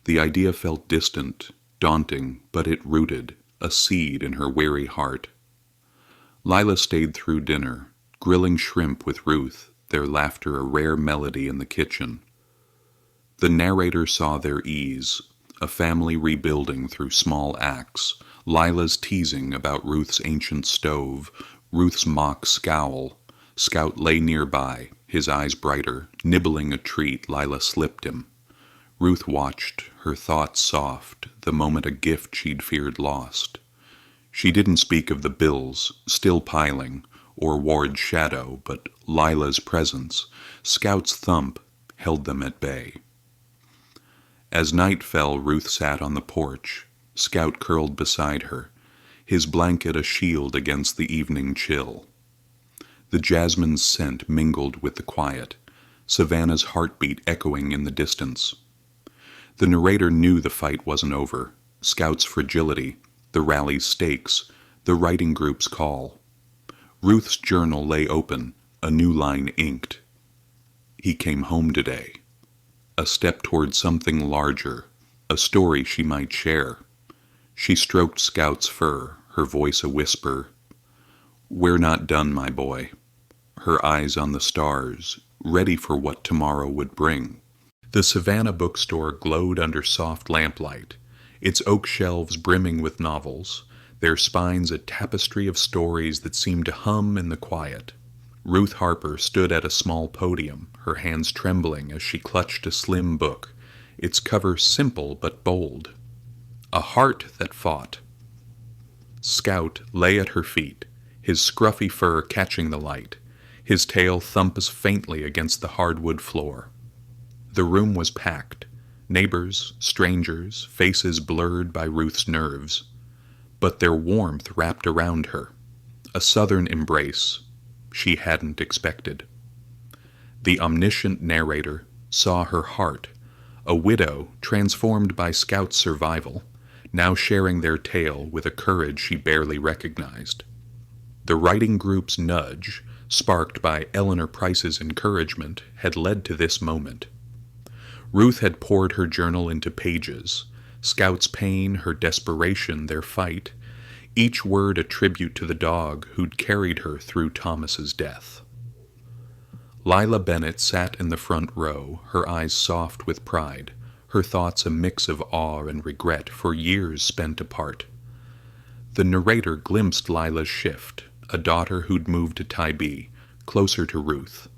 The idea felt distant, daunting, but it rooted, a seed in her weary heart. Lila stayed through dinner, grilling shrimp with Ruth, their laughter a rare melody in the kitchen. The narrator saw their ease, a family rebuilding through small acts, Lila's teasing about Ruth's ancient stove, Ruth's mock scowl. Scout lay nearby, his eyes brighter, nibbling a treat Lila slipped him. Ruth watched, her thoughts soft, the moment a gift she'd feared lost. She didn't speak of the bills, still piling, or Ward's shadow, but Lila's presence, Scout's thump, held them at bay. As night fell, Ruth sat on the porch, Scout curled beside her, his blanket a shield against the evening chill. The jasmine's scent mingled with the quiet, Savannah's heartbeat echoing in the distance. The narrator knew the fight wasn't over, Scout's fragility, the rally's stakes, the writing group's call. Ruth's journal lay open, a new line inked. He came home today. A step toward something larger, a story she might share. She stroked Scout's fur, her voice a whisper. "We're not done, my boy." Her eyes on the stars, ready for what tomorrow would bring. The Savannah bookstore glowed under soft lamplight, its oak shelves brimming with novels, their spines a tapestry of stories that seemed to hum in the quiet. Ruth Harper stood at a small podium, her hands trembling as she clutched a slim book, its cover simple but bold. A Heart That Fought. Scout lay at her feet, his scruffy fur catching the light, his tail thumps faintly against the hardwood floor. The room was packed, neighbors, strangers, faces blurred by Ruth's nerves, but their warmth wrapped around her, a southern embrace she hadn't expected. The omniscient narrator saw her heart, a widow transformed by Scout's survival, now sharing their tale with a courage she barely recognized. The writing group's nudge, sparked by Eleanor Price's encouragement, had led to this moment. Ruth had poured her journal into pages, Scout's pain, her desperation, their fight, each word a tribute to the dog who'd carried her through Thomas's death. Lila Bennett sat in the front row, her eyes soft with pride, her thoughts a mix of awe and regret for years spent apart. The narrator glimpsed Lila's shift, a daughter who'd moved to Tybee, closer to Ruth,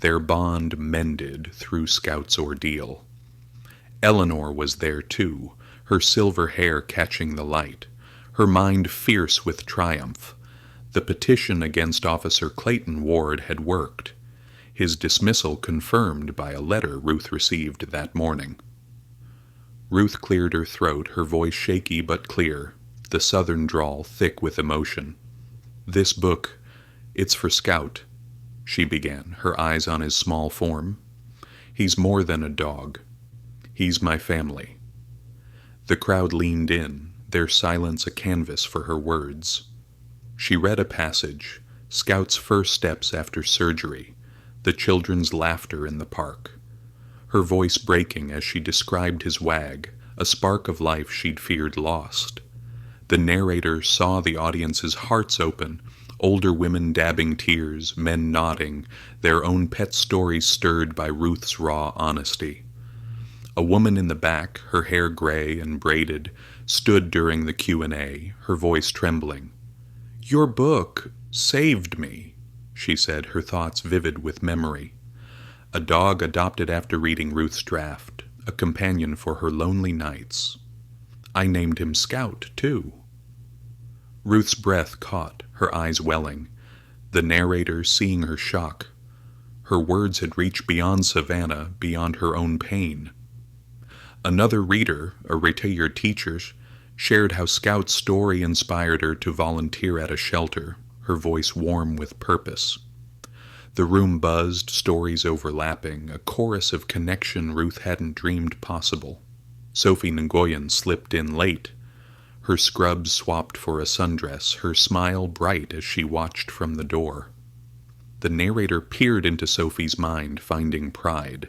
their bond mended through Scout's ordeal. Eleanor was there too, her silver hair catching the light, her mind fierce with triumph. The petition against Officer Clayton Ward had worked, his dismissal confirmed by a letter Ruth received that morning. Ruth cleared her throat, her voice shaky but clear, the southern drawl thick with emotion. "This book, it's for Scout," she began, her eyes on his small form. "He's more than a dog. He's my family." The crowd leaned in, their silence a canvas for her words. She read a passage, Scout's first steps after surgery, the children's laughter in the park. Her voice breaking as she described his wag, a spark of life she'd feared lost. The narrator saw the audience's hearts open, older women dabbing tears, men nodding, their own pet stories stirred by Ruth's raw honesty. A woman in the back, her hair gray and braided, stood during the Q&A, her voice trembling. "Your book saved me," she said, her thoughts vivid with memory. A dog adopted after reading Ruth's draft, a companion for her lonely nights. "I named him Scout, too." Ruth's breath caught, her eyes welling, the narrator seeing her shock. Her words had reached beyond Savannah, beyond her own pain. Another reader, a retired teacher, shared how Scout's story inspired her to volunteer at a shelter, her voice warm with purpose. The room buzzed, stories overlapping, a chorus of connection Ruth hadn't dreamed possible. Sophie Nguyen slipped in late, her scrubs swapped for a sundress, her smile bright as she watched from the door. The narrator peered into Sophie's mind, finding pride.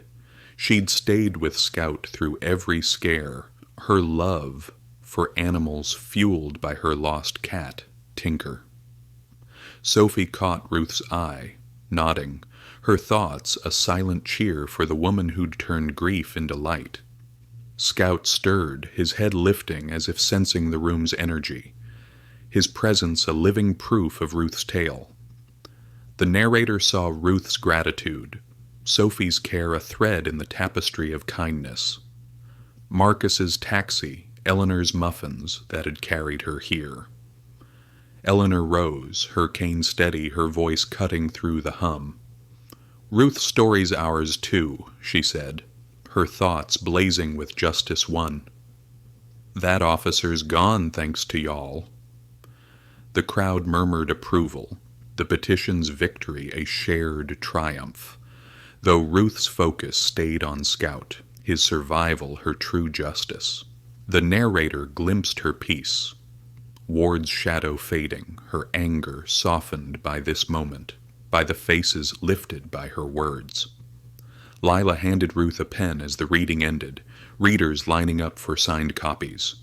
She'd stayed with Scout through every scare, her love for animals fueled by her lost cat, Tinker. Sophie caught Ruth's eye, nodding, her thoughts a silent cheer for the woman who'd turned grief into light. Scout stirred, his head lifting as if sensing the room's energy, his presence a living proof of Ruth's tale. The narrator saw Ruth's gratitude, Sophie's care a thread in the tapestry of kindness, Marcus's taxi, Eleanor's muffins that had carried her here. Eleanor rose, her cane steady, her voice cutting through the hum. "Ruth's story's ours too," she said, her thoughts blazing with justice won. "That officer's gone thanks to y'all." The crowd murmured approval, the petition's victory a shared triumph, though Ruth's focus stayed on Scout, his survival her true justice. The narrator glimpsed her peace, Ward's shadow fading, her anger softened by this moment, by the faces lifted by her words. Lila handed Ruth a pen as the reading ended, readers lining up for signed copies.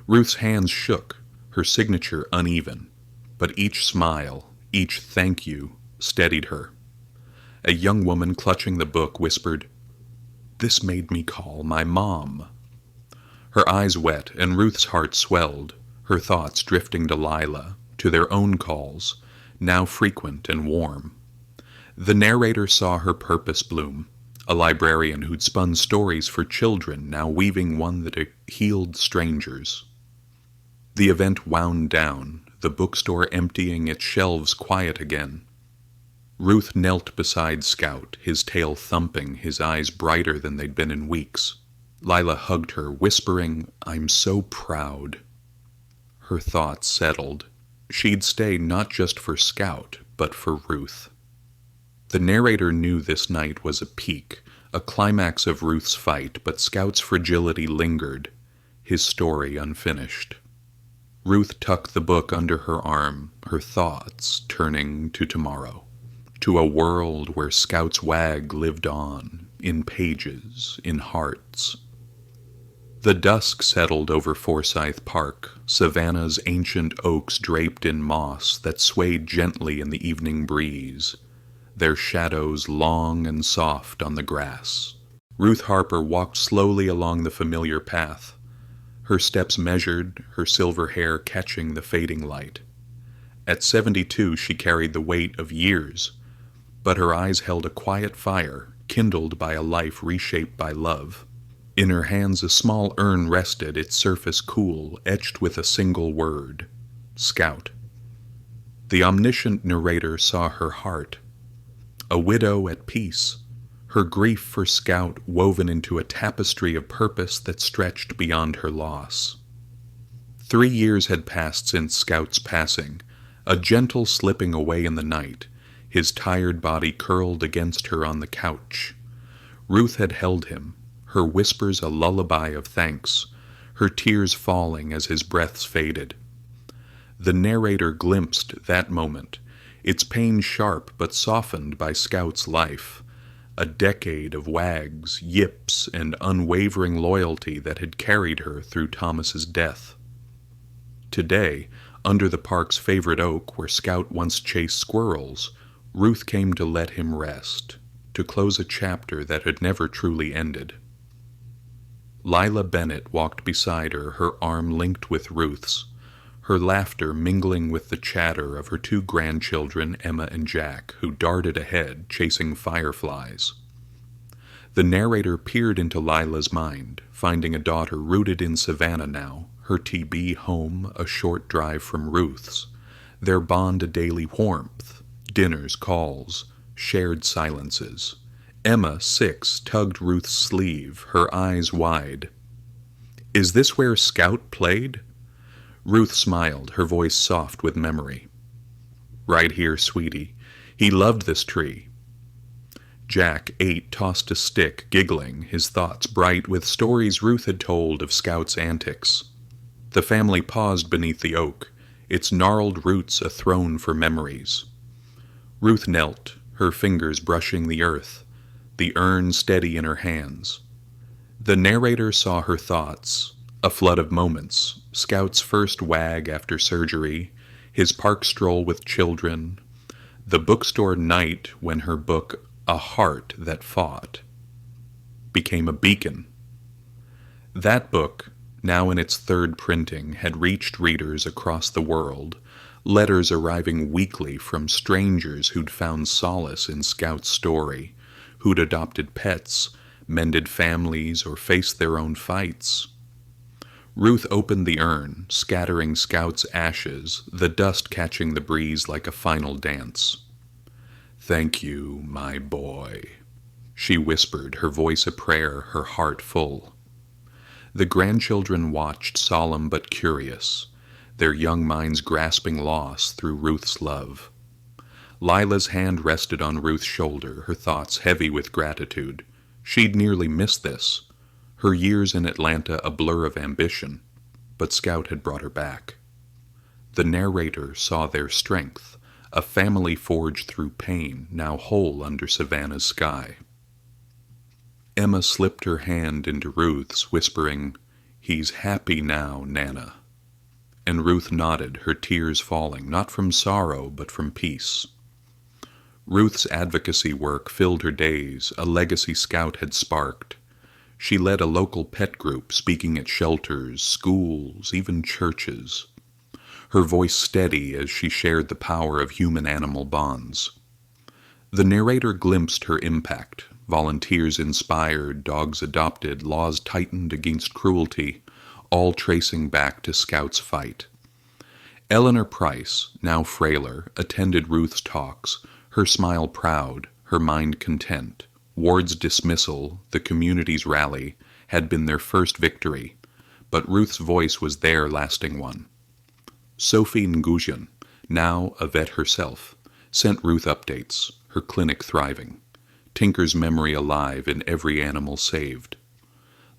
Ruth's hands shook, her signature uneven, but each smile, each thank you, steadied her. A young woman clutching the book whispered, "This made me call my mom." Her eyes wet, and Ruth's heart swelled, her thoughts drifting to Lila, to their own calls, now frequent and warm. The narrator saw her purpose bloom, a librarian who'd spun stories for children, now weaving one that healed strangers. The event wound down, the bookstore emptying its shelves quiet again. Ruth knelt beside Scout, his tail thumping, his eyes brighter than they'd been in weeks. Lila hugged her, whispering, "I'm so proud." Her thoughts settled. She'd stay not just for Scout, but for Ruth. The narrator knew this night was a peak, a climax of Ruth's fight, but Scout's fragility lingered, his story unfinished. Ruth tucked the book under her arm, her thoughts turning to tomorrow, to a world where Scout's wag lived on, in pages, in hearts. The dusk settled over Forsyth Park, Savannah's ancient oaks draped in moss that swayed gently in the evening breeze, their shadows long and soft on the grass. Ruth Harper walked slowly along the familiar path, her steps measured, her silver hair catching the fading light. At 72 she carried the weight of years, but her eyes held a quiet fire, kindled by a life reshaped by love. In her hands a small urn rested, its surface cool, etched with a single word, Scout. The omniscient narrator saw her heart, a widow at peace, her grief for Scout woven into a tapestry of purpose that stretched beyond her loss. 3 years had passed since Scout's passing, a gentle slipping away in the night, his tired body curled against her on the couch. Ruth had held him, her whispers a lullaby of thanks, her tears falling as his breaths faded. The narrator glimpsed that moment, its pain sharp but softened by Scout's life, a decade of wags, yips, and unwavering loyalty that had carried her through Thomas's death. Today, under the park's favorite oak where Scout once chased squirrels, Ruth came to let him rest, to close a chapter that had never truly ended. Lila Bennett walked beside her, her arm linked with Ruth's, her laughter mingling with the chatter of her 2 grandchildren, Emma and Jack, who darted ahead, chasing fireflies. The narrator peered into Lila's mind, finding a daughter rooted in Savannah now, her TB home a short drive from Ruth's, their bond a daily warmth, dinners, calls, shared silences. Emma, 6, tugged Ruth's sleeve, her eyes wide. Is this where Scout played? Ruth smiled, her voice soft with memory. Right here, sweetie. He loved this tree. Jack, 8, tossed a stick, giggling, his thoughts bright with stories Ruth had told of Scout's antics. The family paused beneath the oak, its gnarled roots a throne for memories. Ruth knelt, her fingers brushing the earth, the urn steady in her hands. The narrator saw her thoughts, a flood of moments, Scout's first wag after surgery, his park stroll with children, the bookstore night when her book, A Heart That Fought, became a beacon. That book, now in its 3rd printing, had reached readers across the world, letters arriving weekly from strangers who'd found solace in Scout's story, who'd adopted pets, mended families, or faced their own fights. Ruth opened the urn, scattering Scout's ashes, the dust catching the breeze like a final dance. "Thank you, my boy," she whispered, her voice a prayer, her heart full. The grandchildren watched, solemn but curious, their young minds grasping loss through Ruth's love. Lila's hand rested on Ruth's shoulder, her thoughts heavy with gratitude. She'd nearly missed this, her years in Atlanta a blur of ambition, but Scout had brought her back. The narrator saw their strength, a family forged through pain, now whole under Savannah's sky. Emma slipped her hand into Ruth's, whispering, "He's happy now, Nana." And Ruth nodded, her tears falling, not from sorrow, but from peace. Ruth's advocacy work filled her days, a legacy Scout had sparked. She led a local pet group, speaking at shelters, schools, even churches. Her voice steady as she shared the power of human-animal bonds. The narrator glimpsed her impact. Volunteers inspired, dogs adopted, laws tightened against cruelty, all tracing back to Scout's fight. Eleanor Price, now frailer, attended Ruth's talks, her smile proud, her mind content. Ward's dismissal, the community's rally, had been their first victory, but Ruth's voice was their lasting one. Sophie Nguyen, now a vet herself, sent Ruth updates, her clinic thriving, Tinker's memory alive in every animal saved.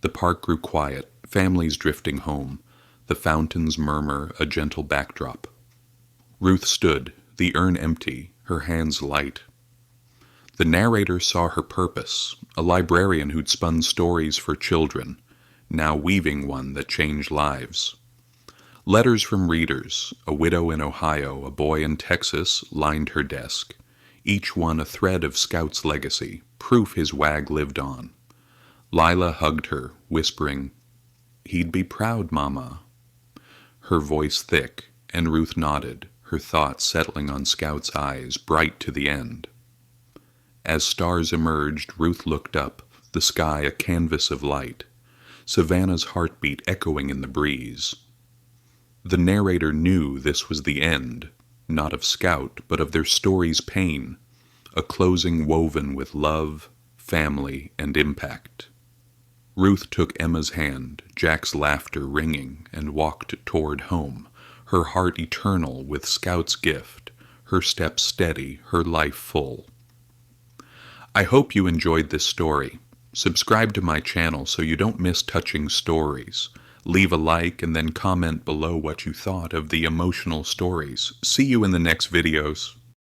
The park grew quiet, families drifting home, the fountain's murmur a gentle backdrop. Ruth stood, the urn empty, her hands light. The narrator saw her purpose, a librarian who'd spun stories for children, now weaving one that changed lives. Letters from readers, a widow in Ohio, a boy in Texas, lined her desk, each one a thread of Scout's legacy, proof his wag lived on. Lila hugged her, whispering, "He'd be proud, Mama." Her voice thick, and Ruth nodded, her thoughts settling on Scout's eyes, bright to the end. As stars emerged, Ruth looked up, the sky a canvas of light, Savannah's heartbeat echoing in the breeze. The narrator knew this was the end, not of Scout, but of their story's pain, a closing woven with love, family, and impact. Ruth took Emma's hand, Jack's laughter ringing, and walked toward home, her heart eternal with Scout's gift, her steps steady, her life full. I hope you enjoyed this story. Subscribe to my channel so you don't miss touching stories. Leave a like and then comment below what you thought of the emotional stories. See you in the next videos.